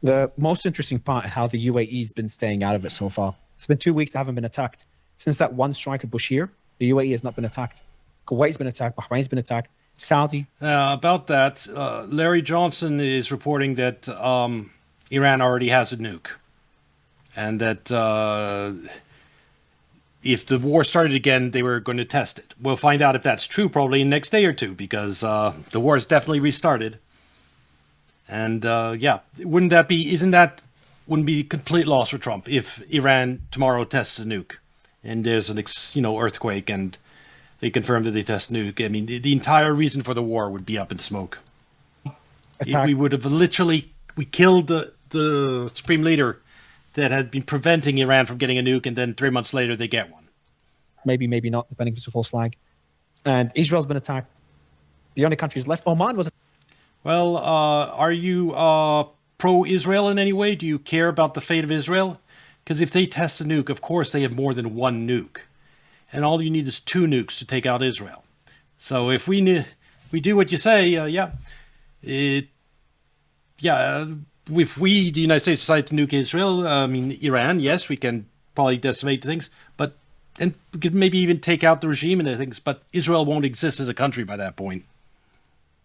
The most interesting part is how the UAE's been staying out of it so far. It's been 2 weeks they haven't been attacked. Since that one strike at Bushehr, the UAE has not been attacked. Kuwait's been attacked, Bahrain's been attacked, Saudi. About that, Larry Johnson is reporting that Iran already has a nuke. And that if the war started again, they were going to test it. We'll find out if that's true probably in the next day or two, because the war has definitely restarted. And yeah, wouldn't be a complete loss for Trump if Iran tomorrow tests a nuke and there's an earthquake and they confirm that they test nuke? I mean, the entire reason for the war would be up in smoke. We would have we killed the supreme leader that had been preventing Iran from getting a nuke, and then 3 months later they get one. Maybe not, depending if it's a false flag. And Israel's been attacked. The only countries left, Oman was. Well, are you pro-Israel in any way? Do you care about the fate of Israel? Because if they test a nuke, of course they have more than one nuke. And all you need is 2 nukes to take out Israel. So if we do what you say, if we, the United States, decide to nuke Israel, Iran, yes, we can probably decimate things, and we could maybe even take out the regime and things, but Israel won't exist as a country by that point.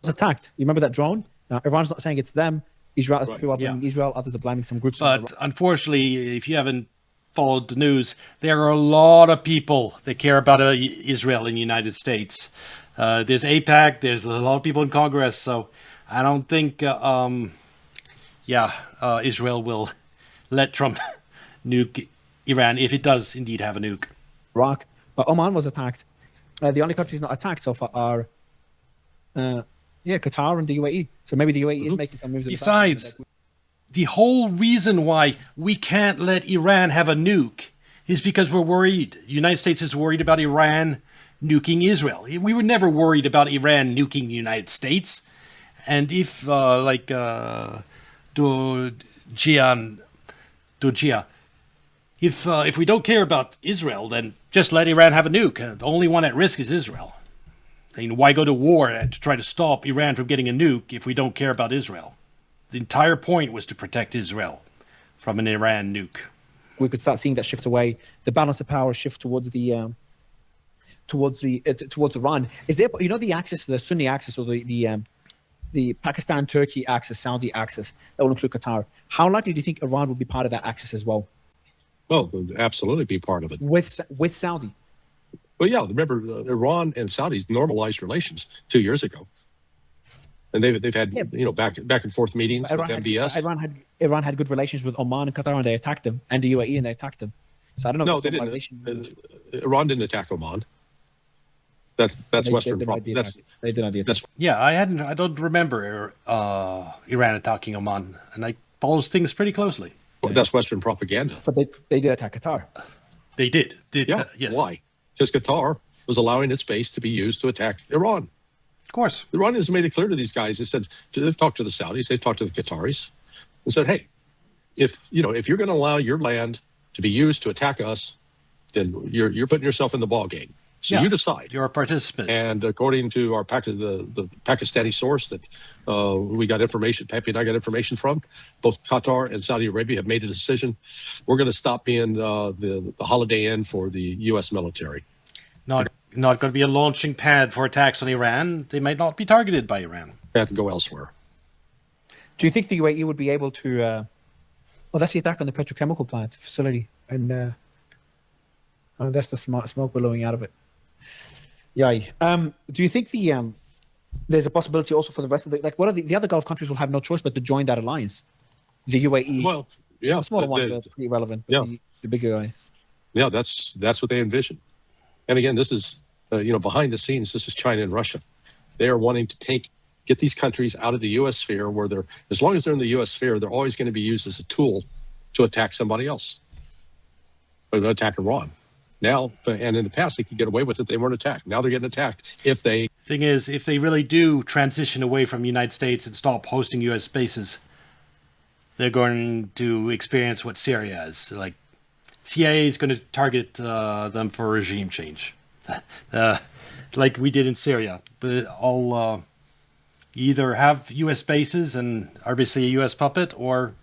Was attacked. You remember that drone? Iran's not saying it's them. Israel, Right. people are blaming Israel. Others are blaming some groups. But unfortunately, if you haven't followed the news, there are a lot of people that care about Israel in the United States. There's AIPAC. There's a lot of people in Congress. So I don't think, Israel will let Trump nuke Iran if it does indeed have a nuke. Iraq, but Oman was attacked. The only countries not attacked so far are, Qatar and the UAE. So maybe the UAE is making some moves. Besides, the whole reason why we can't let Iran have a nuke is because we're worried. The United States is worried about Iran nuking Israel. We were never worried about Iran nuking the United States. And if, Dojia, if we don't care about Israel, then just let Iran have a nuke. The only one at risk is Israel. I mean, why go to war to try to stop Iran from getting a nuke if we don't care about Israel? The entire point was to protect Israel from an Iran nuke. We could start seeing that shift away. The balance of power shift towards Iran. Is there, the axis, the Sunni axis, or the Pakistan-Turkey axis, Saudi axis, that will include Qatar. How likely do you think Iran will be part of that axis as well? Well, it would absolutely be part of it. With Saudi? Well, yeah, remember, Iran and Saudis normalized relations 2 years ago. And they've had, back and forth meetings with MBS. Iran had good relations with Oman and Qatar, and they attacked them, and the UAE, and they attacked them. So I don't know. No, they didn't. Iran didn't attack Oman. That's Western. They did not the attack. Yeah, I don't remember Iran attacking Oman, and I follow things pretty closely. Well, that's Western propaganda. But they did attack Qatar. They did. Yeah. Yes. Why? Because Qatar was allowing its base to be used to attack Iran. Of course. The Iranians made it clear to these guys. They said, they've talked to the Saudis, they've talked to the Qataris, and said, hey, if you're going to allow your land to be used to attack us, then you're putting yourself in the ball game. So you decide. You're a participant. And according to our the Pakistani source that we got information, Pappy and I got information from, both Qatar and Saudi Arabia have made a decision. We're going to stop being the Holiday Inn for the U.S. military. Not going to be a launching pad for attacks on Iran. They might not be targeted by Iran. They have to go elsewhere. Do you think the UAE would be able to... that's the attack on the petrochemical plant facility. And that's the smoke billowing out of it. Yeah. Do you think there's a possibility also for the rest of what are the other Gulf countries will have no choice but to join that alliance? The UAE. Well, yeah. The smaller ones are pretty relevant, but the bigger guys. Yeah, that's what they envision. And again, this is, behind the scenes, this is China and Russia. They are wanting to get these countries out of the U.S. sphere, where they're, as long as they're in the U.S. sphere, they're always going to be used as a tool to attack somebody else, or to attack Iran. Now, and in the past, they could get away with it. They weren't attacked. Now they're getting attacked. Thing is, if they really do transition away from the United States and stop hosting U.S. bases, they're going to experience what Syria is. Like, CIA is going to target them for regime change, like we did in Syria. But all you either have U.S. bases and are basically a U.S. puppet, or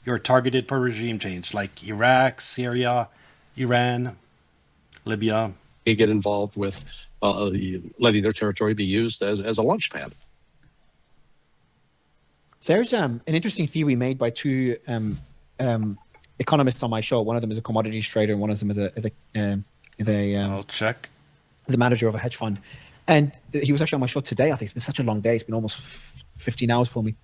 you're targeted for regime change, like Iraq, Syria, Iran, Libya. They get involved with letting their territory be used as a launch pad. There's an interesting theory made by two economists on my show. One of them is a commodities trader, and one of them is I'll check. the manager of a hedge fund. And he was actually on my show today. I think it's been such a long day. It's been almost 15 hours for me.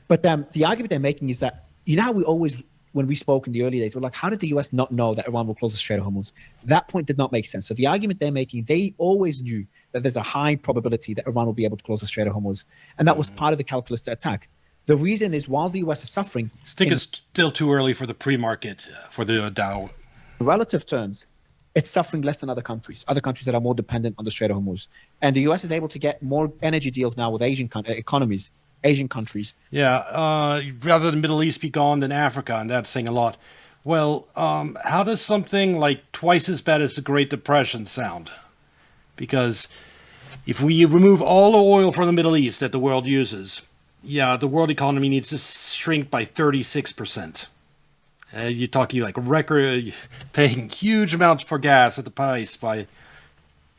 But the argument they're making is that, you know how we always, when we spoke in the early days, we're like, how did the US not know that Iran will close the Strait of Hormuz? That point did not make sense. So the argument they're making, they always knew that there's a high probability that Iran will be able to close the Strait of Hormuz. And that was part of the calculus to attack. The reason is, while the US is suffering, I think it's still too early for the pre-market for the Dow. relative terms, it's suffering less than other countries that are more dependent on the Strait of Hormuz. And the US is able to get more energy deals now with Asian economies, Asian countries. Yeah, rather than Middle East be gone than Africa, and that's saying a lot. Well, how does something like twice as bad as the Great Depression sound? Because if we remove all the oil from the Middle East that the world uses, yeah, the world economy needs to shrink by 36%. You're talking like record, paying huge amounts for gas at the price by,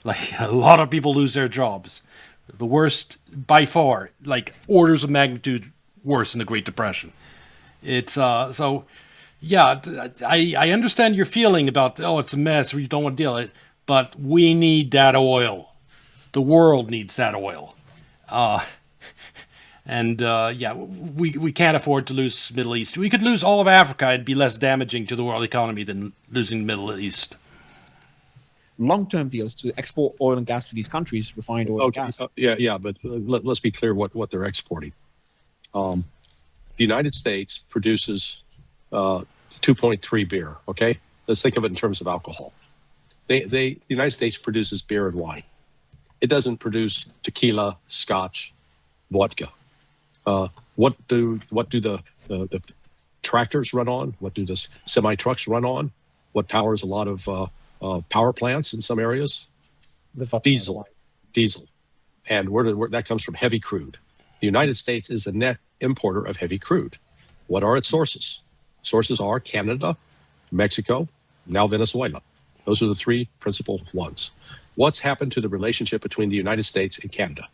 like, a lot of people lose their jobs. The worst by far, like orders of magnitude worse than the Great Depression. It's so, yeah, I understand your feeling about, oh, it's a mess, or you don't want to deal with it, but we need that oil. The world needs that oil. Yeah, we can't afford to lose Middle East. We could lose all of Africa and be less damaging to the world economy than losing the Middle East. Long-term deals to export oil and gas to these countries, refined oil and gas. But let's be clear what they're exporting. The United States produces 2.3 beer. Okay, let's think of it in terms of alcohol. The United States produces beer and wine. It doesn't produce tequila, scotch, vodka. What do the tractors run on? What do the semi trucks run on? What powers a lot of power plants in some areas? Diesel, and where that comes from, heavy crude. The United States is a net importer of heavy crude. What are its sources? Sources are Canada, Mexico, now Venezuela. Those are the three principal ones. What's happened to the relationship between the United States and Canada?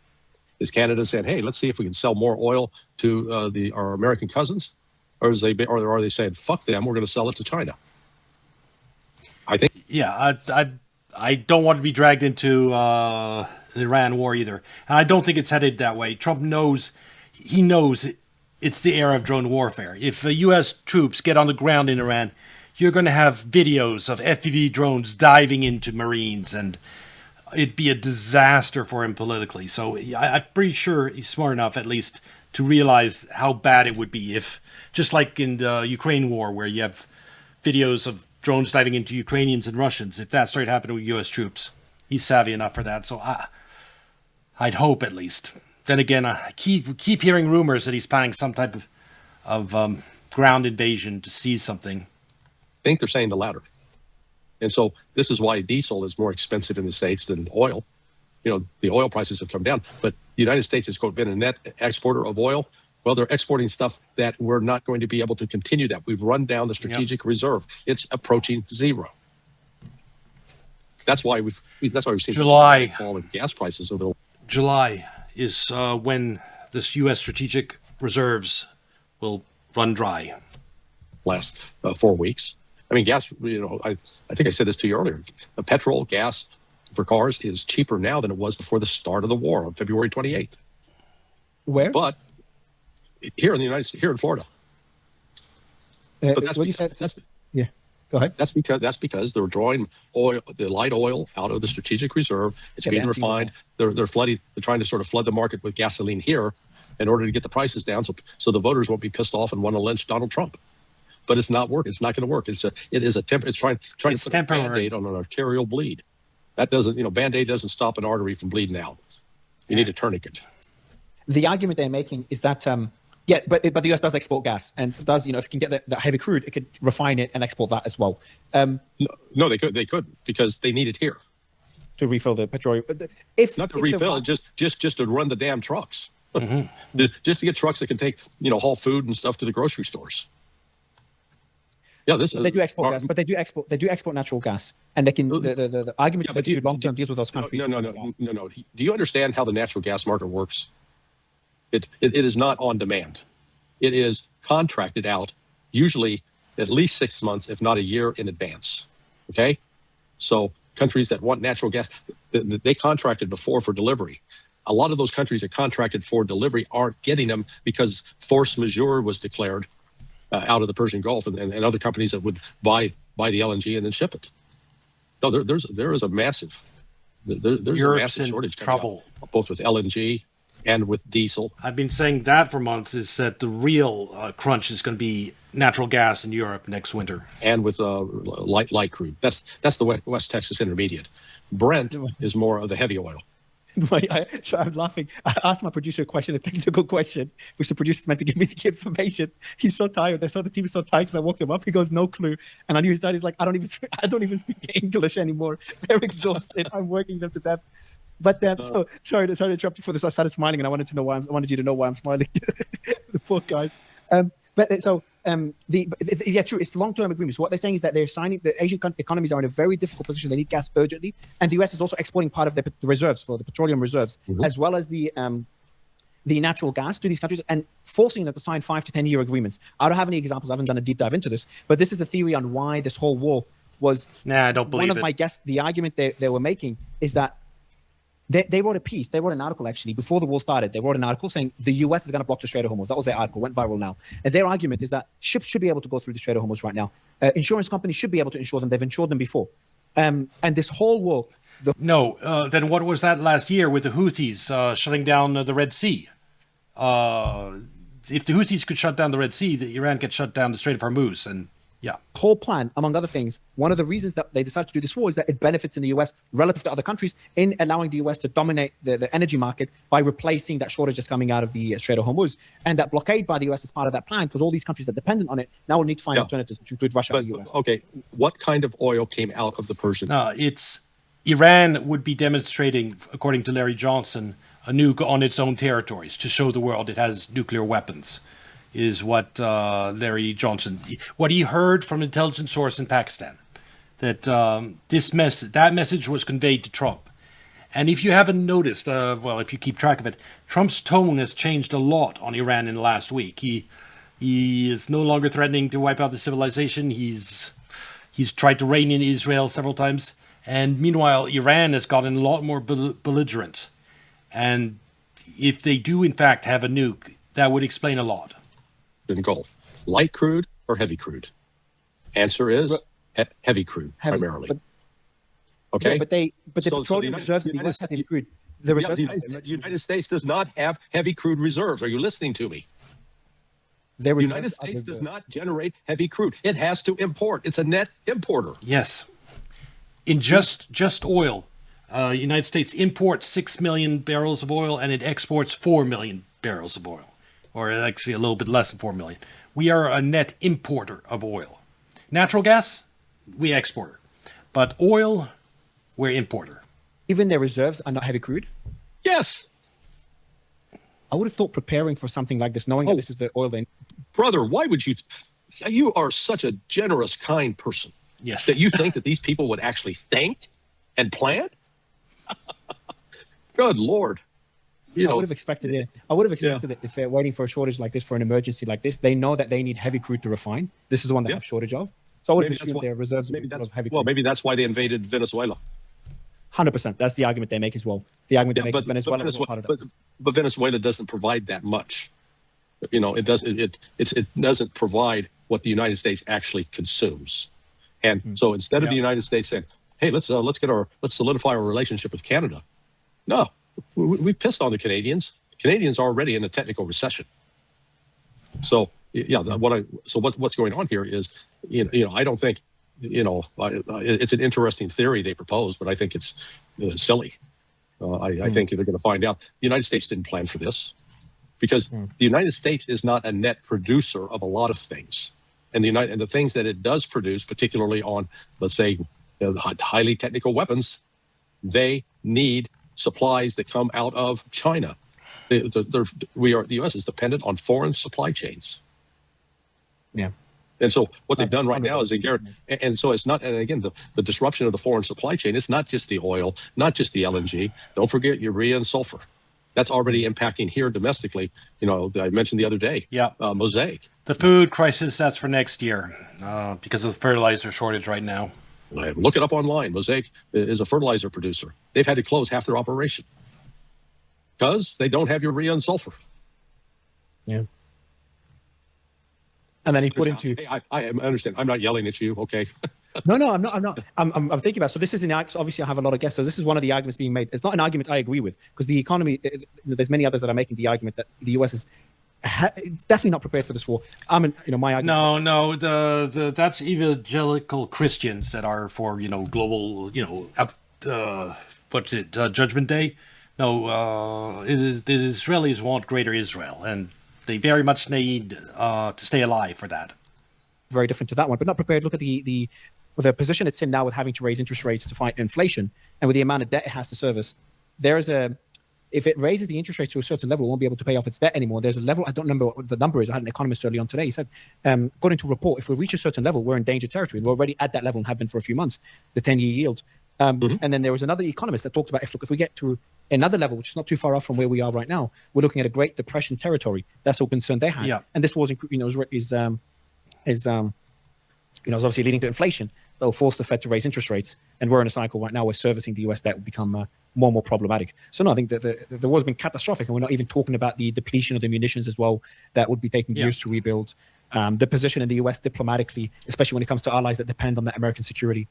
Is Canada saying, "Hey, let's see if we can sell more oil to our American cousins," or are they saying, "Fuck them, we're going to sell it to China"? I think. Yeah, I don't want to be dragged into the Iran war either, and I don't think it's headed that way. Trump knows, it's the era of drone warfare. If U.S. troops get on the ground in Iran, you're going to have videos of FPV drones diving into Marines, and it'd be a disaster for him politically. So I'm pretty sure he's smart enough, at least, to realize how bad it would be if, just like in the Ukraine war, where you have videos of drones diving into Ukrainians and Russians, if that started happening with U.S. troops, he's savvy enough for that. So I'd hope, at least. Then again, I keep hearing rumors that he's planning some type of ground invasion to seize something. I think they're saying the latter. And so this is why diesel is more expensive in the States than oil. You know, the oil prices have come down, but the United States has been a net exporter of oil. Well, they're exporting stuff that we're not going to be able to continue that. We've run down the strategic reserve. It's approaching zero. That's why we've seen July fall in gas prices over the July is when this U.S. strategic reserves will run dry. last 4 weeks. I mean, gas, I think I said this to you earlier. Petrol, gas for cars is cheaper now than it was before the start of the war on February 28th. Where? But here in the United States, here in Florida. But what you said? Yeah. Go ahead. That's because they're drawing oil, the light oil, out of the strategic reserve. It's being refined. They're flooding. They're trying to sort of flood the market with gasoline here in order to get the prices down, so the voters won't be pissed off and want to lynch Donald Trump. But it's not working. It's not going to work. It's trying to put a Band-Aid on an arterial bleed. That doesn't, Band-Aid doesn't stop an artery from bleeding out. You need a tourniquet. The argument they're making is that but the US does export gas, and does, if it can get that heavy crude, it could refine it and export that as well. No, they could because they need it here to refill the petroleum. Not to refill, just to run the damn trucks. Mm-hmm. Just to get trucks that can take, haul food and stuff to the grocery stores. Yeah, they do export gas, but they do export natural gas, and they can. The argument is that they do long-term deals with those countries. No. Do you understand how the natural gas market works? It is not on demand. It is contracted out, usually at least 6 months, if not a year in advance. Okay, so countries that want natural gas, they contracted before for delivery. A lot of those countries that contracted for delivery aren't getting them because force majeure was declared out of the Persian Gulf, and other companies that would buy the LNG and then ship it. No, there is a massive shortage trouble, both with LNG and with diesel. I've been saying that for months, is that the real crunch is going to be natural gas in Europe next winter. And with light crude. That's the West Texas Intermediate. Brent is more of the heavy oil. So I'm laughing. I asked my producer a technical question, which the producer meant to give me the information. He's so tired. I saw the team is so tired because I woke him up. He goes, no clue. And I knew his dad is like, I don't even speak English anymore. They're exhausted. I'm working them to death. But so sorry to interrupt you for this. I started smiling, and I wanted you to know why I'm smiling. The poor guys. True. It's long-term agreements. What they're saying is that they're signing. The Asian economies are in a very difficult position. They need gas urgently, and the US is also exporting part of the reserves, for the petroleum reserves, as well as the natural gas to these countries, and forcing them to sign 5 to 10 year agreements. I don't have any examples. I haven't done a deep dive into this, but this is a theory on why this whole war was. Nah, I don't believe it. One of my guests. The argument they were making is that. They wrote a piece. They wrote an article, actually, before the war started. They wrote an article saying the U.S. is going to block the Strait of Hormuz. That was their article. Went viral now. And their argument is that ships should be able to go through the Strait of Hormuz right now. Insurance companies should be able to insure them. They've insured them before. And this whole war... Then what was that last year with the Houthis shutting down the Red Sea? If the Houthis could shut down the Red Sea, Iran could shut down the Strait of Hormuz. And yeah. Whole plan, among other things, one of the reasons that they decided to do this war is that it benefits in the US relative to other countries in allowing the US to dominate the energy market by replacing that shortage that's coming out of the Strait of Hormuz. And that blockade by the US is part of that plan, because all these countries that are dependent on it now will need to find alternatives, which include Russia and the US. Okay, what kind of oil came out of the Persian? It's Iran would be demonstrating, according to Larry Johnson, a nuke on its own territories to show the world it has nuclear weapons. Is what Larry Johnson, what he heard from an intelligence source in Pakistan, that that message was conveyed to Trump. And if you haven't noticed, if you keep track of it, Trump's tone has changed a lot on Iran in the last week. He is no longer threatening to wipe out the civilization. He's tried to rein in Israel several times. And meanwhile, Iran has gotten a lot more belligerent. And if they do, in fact, have a nuke, that would explain a lot. In Gulf, light crude or heavy crude? Answer is heavy crude, primarily. Okay, but the petroleum reserves in the US have heavy crude. The United States does not have heavy crude reserves. Are you listening to me? The United States does not generate heavy crude. It has to import. It's a net importer. Yes. In just oil, United States imports 6 million barrels of oil, and it exports 4 million barrels of oil. Or actually a little bit less than 4 million. We are a net importer of oil. Natural gas, we exporter. But oil, we're importer. Even their reserves are not heavy crude? Yes. I would have thought preparing for something like this, knowing that this is the oil they... Brother, why would you... You are such a generous, kind person. Yes. That you think that these people would actually think and plan? Good Lord. I would have expected it. That if they're waiting for a shortage like this, for an emergency like this, they know that they need heavy crude to refine. This is the one they have shortage of. So I would have assumed their reserves of heavy crude. Well, maybe that's why they invaded Venezuela. 100%. That's the argument they make as well. The argument they make is Venezuela is part of that. But Venezuela doesn't provide that much. It doesn't provide what the United States actually consumes. And so instead of the United States saying, "Hey, let's solidify our relationship with Canada," no, we pissed on the Canadians. Canadians are already in a technical recession. So what's going on here is, I don't think, it's an interesting theory they propose, but I think it's silly. I think they're going to find out the United States didn't plan for this, because the United States is not a net producer of a lot of things, and the things that it does produce, particularly on, let's say, highly technical weapons, they need supplies that come out of China. The U.S. is dependent on foreign supply chains. Yeah. And so what they've done right now is and so it's not, and again, the disruption of the foreign supply chain, it's not just the oil, not just the LNG. Don't forget urea and sulfur. That's already impacting here domestically. I mentioned the other day, Mosaic. The food crisis, that's for next year, because of the fertilizer shortage right now. Look it up online. Mosaic is a fertilizer producer. They've had to close half their operation because they don't have urea and sulfur. Yeah. And then he put into. Hey, I understand. I'm not yelling at you. Okay. No, I'm not. I'm thinking about. So this is obviously I have a lot of guests. So this is one of the arguments being made. It's not an argument I agree with, because the economy. There's many others that are making the argument that the U.S. is definitely not prepared for this war. My argument. No. That's evangelical Christians that are for global Judgment Day. No, the Israelis want greater Israel, and they very much need to stay alive for that. Very different to that one, but not prepared. Look at the position it's in now, with having to raise interest rates to fight inflation, and with the amount of debt it has to service. If it raises the interest rates to a certain level, it won't be able to pay off its debt anymore. There's a level, I don't remember what the number is. I had an economist early on today. He said, according to a report, if we reach a certain level, we're in danger territory. We're already at that level and have been for a few months, the 10-year yield. And then there was another economist that talked about, if we get to another level, which is not too far off from where we are right now, we're looking at a Great Depression territory. That's all concern they had. Yeah. And this was, is obviously leading to inflation that will force the Fed to raise interest rates. And we're in a cycle right now where servicing the US debt will become more and more problematic. So no, I think that the war has been catastrophic, and we're not even talking about the depletion of the munitions as well that would be taking years to rebuild. The position in the US diplomatically, especially when it comes to allies that depend on that American security.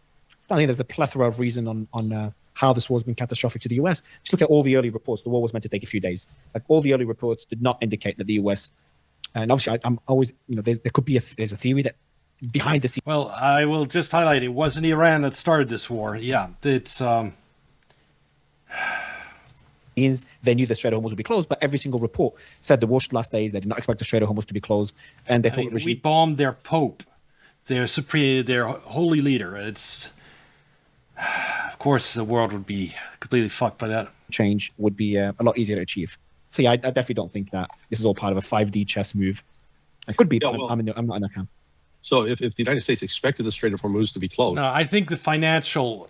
I think there's a plethora of reason on how this war has been catastrophic to the US. Just look at all the early reports. The war was meant to take a few days. Like, all the early reports did not indicate that the US, and obviously I'm always, there could be there's a theory that behind the scenes. Well, I will just highlight, it wasn't Iran that started this war. Yeah, it's they knew the Strait of Hormuz would be closed, but every single report said the war should last days. They did not expect the Strait of Hormuz to be closed, and they thought we bombed their pope, their holy leader. It's, of course, the world would be completely fucked by that. Change would be a lot easier to achieve. So yeah, I definitely don't think that this is all part of a 5D chess move. It could be, but I'm not in that camp. So if the United States expected the Strait of Hormuz to be closed, no, I think the financial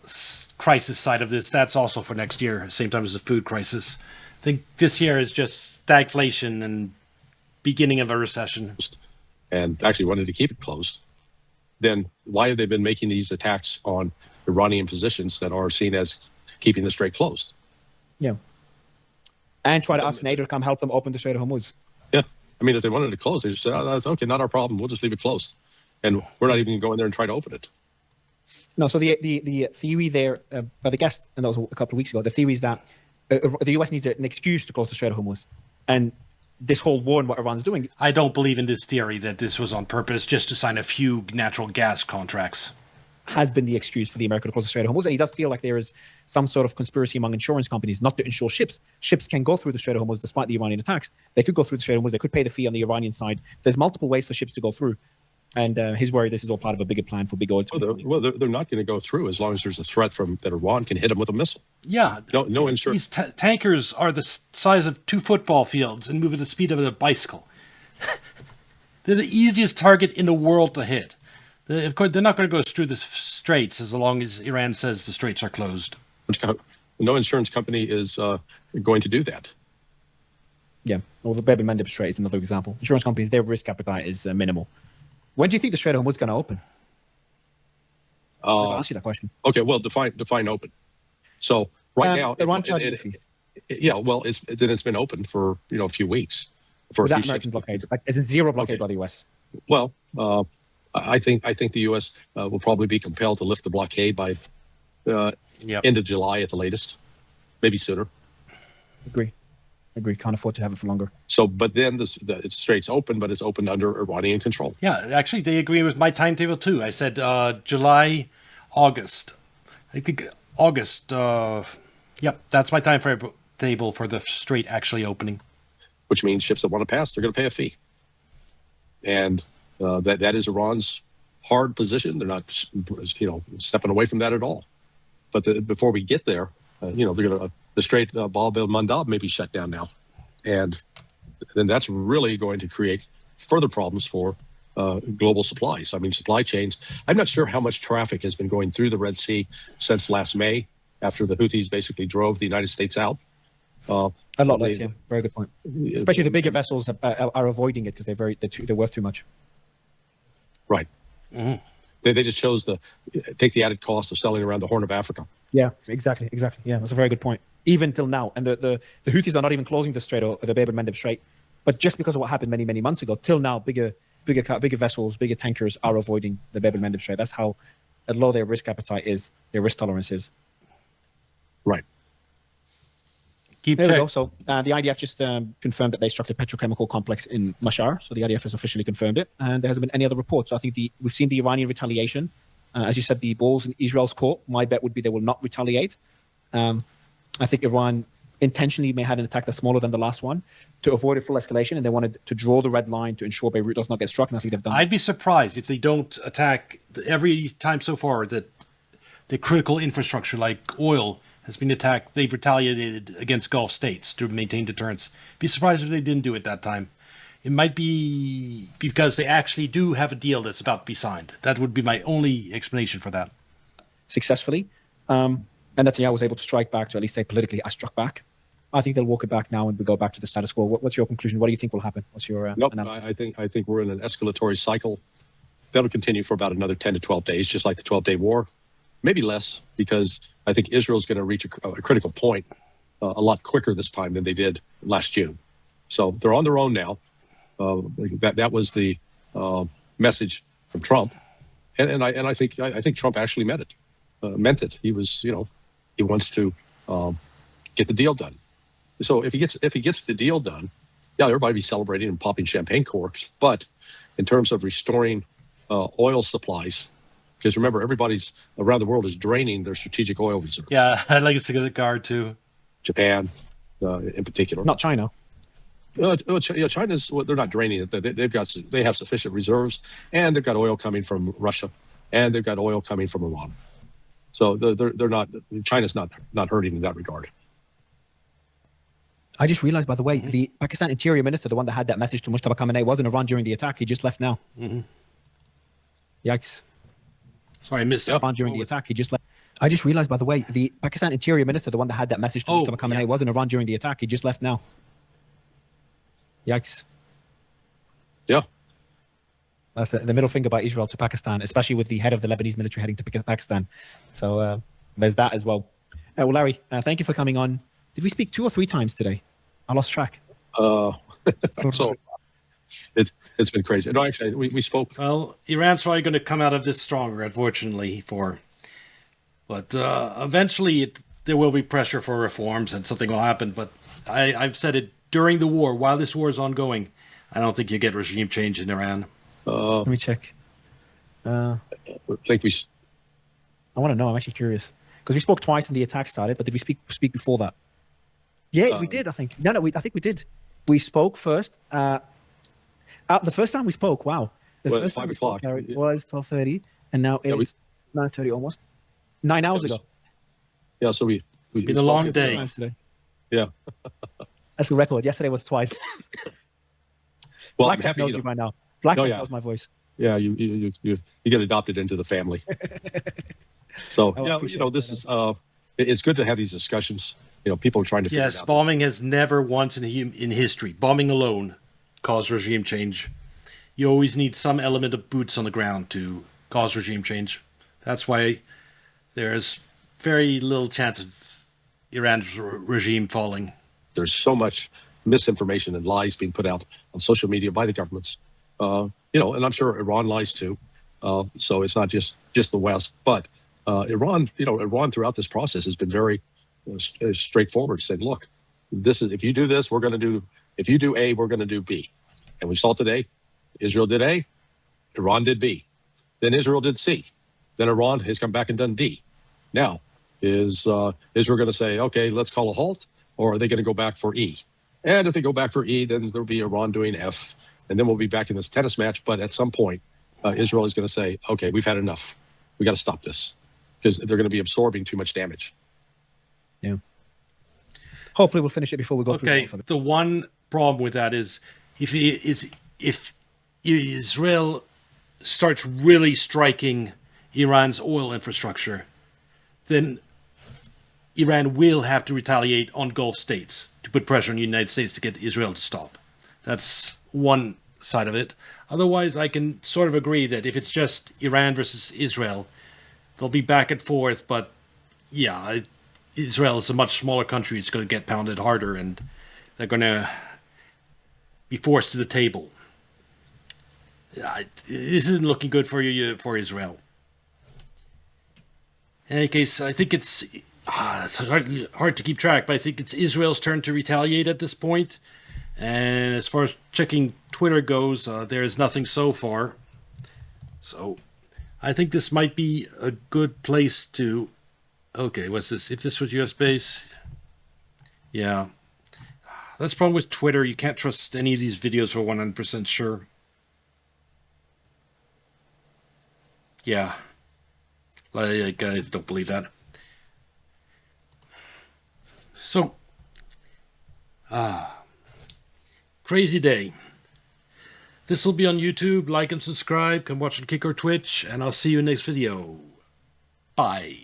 crisis side of this, that's also for next year, same time as the food crisis. I think this year is just stagflation and beginning of a recession. And actually wanted to keep it closed, then why have they been making these attacks on Iranian positions that are seen as keeping the Strait closed? Yeah. And try to ask NATO to come help them open the Strait of Hormuz. Yeah. I mean, if they wanted to close, they just said, oh, okay, not our problem. We'll just leave it closed. And we're not even going to go in there and try to open it. No, so the theory there, by the guest, and that was a couple of weeks ago, the theory is that the US needs an excuse to close the Strait of Hormuz. And this whole war and what Iran's doing. I don't believe in this theory that this was on purpose just to sign a few natural gas contracts. Has been the excuse for the America to close the Strait of Hormuz. And he does feel like there is some sort of conspiracy among insurance companies not to insure ships. Ships can go through the Strait of Hormuz despite the Iranian attacks. They could go through the Strait of Hormuz. They could pay the fee on the Iranian side. There's multiple ways for ships to go through. And his worry, this is all part of a bigger plan for big oil. They're not going to go through as long as there's a threat that Iran can hit them with a missile. Yeah. No insurance. These tankers are the size of 2 football fields and move at the speed of a bicycle. They're the easiest target in the world to hit. Of course, they're not going to go through the straits as long as Iran says the straits are closed. No insurance company is going to do that. Yeah. Well, the Bab el-Mandeb Strait is another example. Insurance companies, their risk appetite is minimal. When do you think the Strait of Hormuz is going to open? I'll ask you that question. Okay, well, define open. So right now, Iran charging the fee. Yeah, well, it's been open for a few weeks. Without American blockade, like, is it zero blockade by the US? Well, I think the U.S. Will probably be compelled to lift the blockade by end of July at the latest, maybe sooner. Agree. Can't afford to have it for longer. So, but then the strait's open, but it's open under Iranian control. Yeah, actually, they agree with my timetable too. I said July, August. I think August. Yep, that's my timetable for the strait actually opening. Which means ships that want to pass, they're going to pay a fee. And that is Iran's hard position. They're not, stepping away from that at all. But before we get there, they're going to the Strait Bab el-Mandab may be shut down now, and then that's really going to create further problems for global supplies. I mean, supply chains. I'm not sure how much traffic has been going through the Red Sea since last May, after the Houthis basically drove the United States out. A lot less, yeah. Very good point. Especially the bigger vessels are avoiding it because they're worth too much. Right. Mm-hmm. They just chose to take the added cost of selling around the Horn of Africa. Yeah, exactly. Yeah, that's a very good point. Even till now, and the Houthis are not even closing the strait or the Bab el-Mandeb Strait, but just because of what happened many months ago, till now, bigger vessels, bigger tankers are avoiding the Bab el-Mandeb Strait. That's how low their risk appetite is, their risk tolerance is. Right. There we go. So the IDF just confirmed that they struck the petrochemical complex in Mashhar. So the IDF has officially confirmed it, and there hasn't been any other reports. So I think we've seen the Iranian retaliation. As you said, the balls in Israel's court. My bet would be they will not retaliate. I think Iran intentionally may have an attack that's smaller than the last one to avoid a full escalation, and they wanted to draw the red line to ensure Beirut does not get struck, and I think they've done I'd be surprised if they don't attack every time so far that the critical infrastructure like oil has been attacked. They've retaliated against Gulf states to maintain deterrence. Be surprised if they didn't do it that time. It might be because they actually do have a deal that's about to be signed. That would be my only explanation for that. Successfully. And that's, I was able to strike back, to at least say politically, I struck back. I think they'll walk it back now and we go back to the status quo. What's your conclusion? What do you think will happen? What's your analysis? I think we're in an escalatory cycle. That'll continue for about another 10 to 12 days, just like the 12-day war. Maybe less, because I think Israel's going to reach a critical point a lot quicker this time than they did last June. So they're on their own now. That was the message from Trump, and I think Trump actually meant it. He was, he wants to get the deal done. So if he gets the deal done, yeah, everybody be celebrating and popping champagne corks. But in terms of restoring oil supplies, because remember, everybody's around the world is draining their strategic oil reserves. Yeah, I'd like to see the guard too. Japan, in particular. Not China. China's, they're not draining it. They have sufficient reserves, and they've got oil coming from Russia, and they've got oil coming from Iran. So they're not. China's not hurting in that regard. I just realized, by the way, the Pakistan Interior Minister, the one that had that message to Mustafa Khamenei, was in Iran during the attack. He just left now. Mm-hmm. Yikes! Sorry, I missed it. Iran during the attack. He just left. I just realized, by the way, the Pakistan Interior Minister, the one that had that message to Mustafa Khamenei, was in Iran during the attack. He just left now. Yikes. Yeah. That's the middle finger by Israel to Pakistan, especially with the head of the Lebanese military heading to Pakistan. So there's that as well. Well, Larry, thank you for coming on. Did we speak 2 or 3 times today? I lost track. So it's been crazy. No, actually, we spoke. Well, Iran's probably going to come out of this stronger, unfortunately, but eventually there will be pressure for reforms and something will happen. But I've said it during the war, while this war is ongoing, I don't think you get regime change in Iran. Let me check. I want to know. I'm actually curious because we spoke twice and the attack started. But did we speak before that? Yeah, we did. I think. No, I think we did. We spoke first. The first time we spoke. Wow. The first time we spoke, it was 12:30, and now it's 9:30 almost. 9 hours ago. Yeah. So we've been a long day. Yeah. That's a record. Yesterday was twice. Well, Black Jack knows me by now. Black Jack knows my voice. Yeah, you get adopted into the family. So this is it's good to have these discussions. People are trying to figure it out. Yes, bombing has never once in history, bombing alone, caused regime change. You always need some element of boots on the ground to cause regime change. That's why there's very little chance of Iran's regime falling. There's so much misinformation and lies being put out on social media by the governments. And I'm sure Iran lies too. So it's not just the West, but Iran. Iran throughout this process has been very straightforward. Said, look, this is if you do this, we're going to do. If you do A, we're going to do B, and we saw today, Israel did A, Iran did B, then Israel did C, then Iran has come back and done D. Now, is Israel going to say, okay, let's call a halt, or are they going to go back for E? And if they go back for E, then there'll be Iran doing F, and then we'll be back in this tennis match. But at some point, Israel is going to say, okay, we've had enough. We got to stop this because they're going to be absorbing too much damage. Yeah. Hopefully, we'll finish it before we go through. Okay. The one problem with that is if Israel starts really striking Iran's oil infrastructure, then Iran will have to retaliate on Gulf states to put pressure on the United States to get Israel to stop. That's one side of it. Otherwise, I can sort of agree that if it's just Iran versus Israel, they'll be back and forth. But yeah, Israel is a much smaller country. It's going to get pounded harder, and they're going to be forced to the table. This isn't looking good for Israel. In any case, I think it's hard to keep track, but I think it's Israel's turn to retaliate at this point. And as far as checking Twitter goes, there is nothing so far. So I think this might be a good place to... Okay, what's this? If this was US base... Yeah. That's the problem with Twitter. You can't trust any of these videos for 100% sure. Yeah. I don't believe that. So, crazy day. This will be on YouTube. Like and subscribe. Come watch on Kick or Twitch. And I'll see you in the next video. Bye.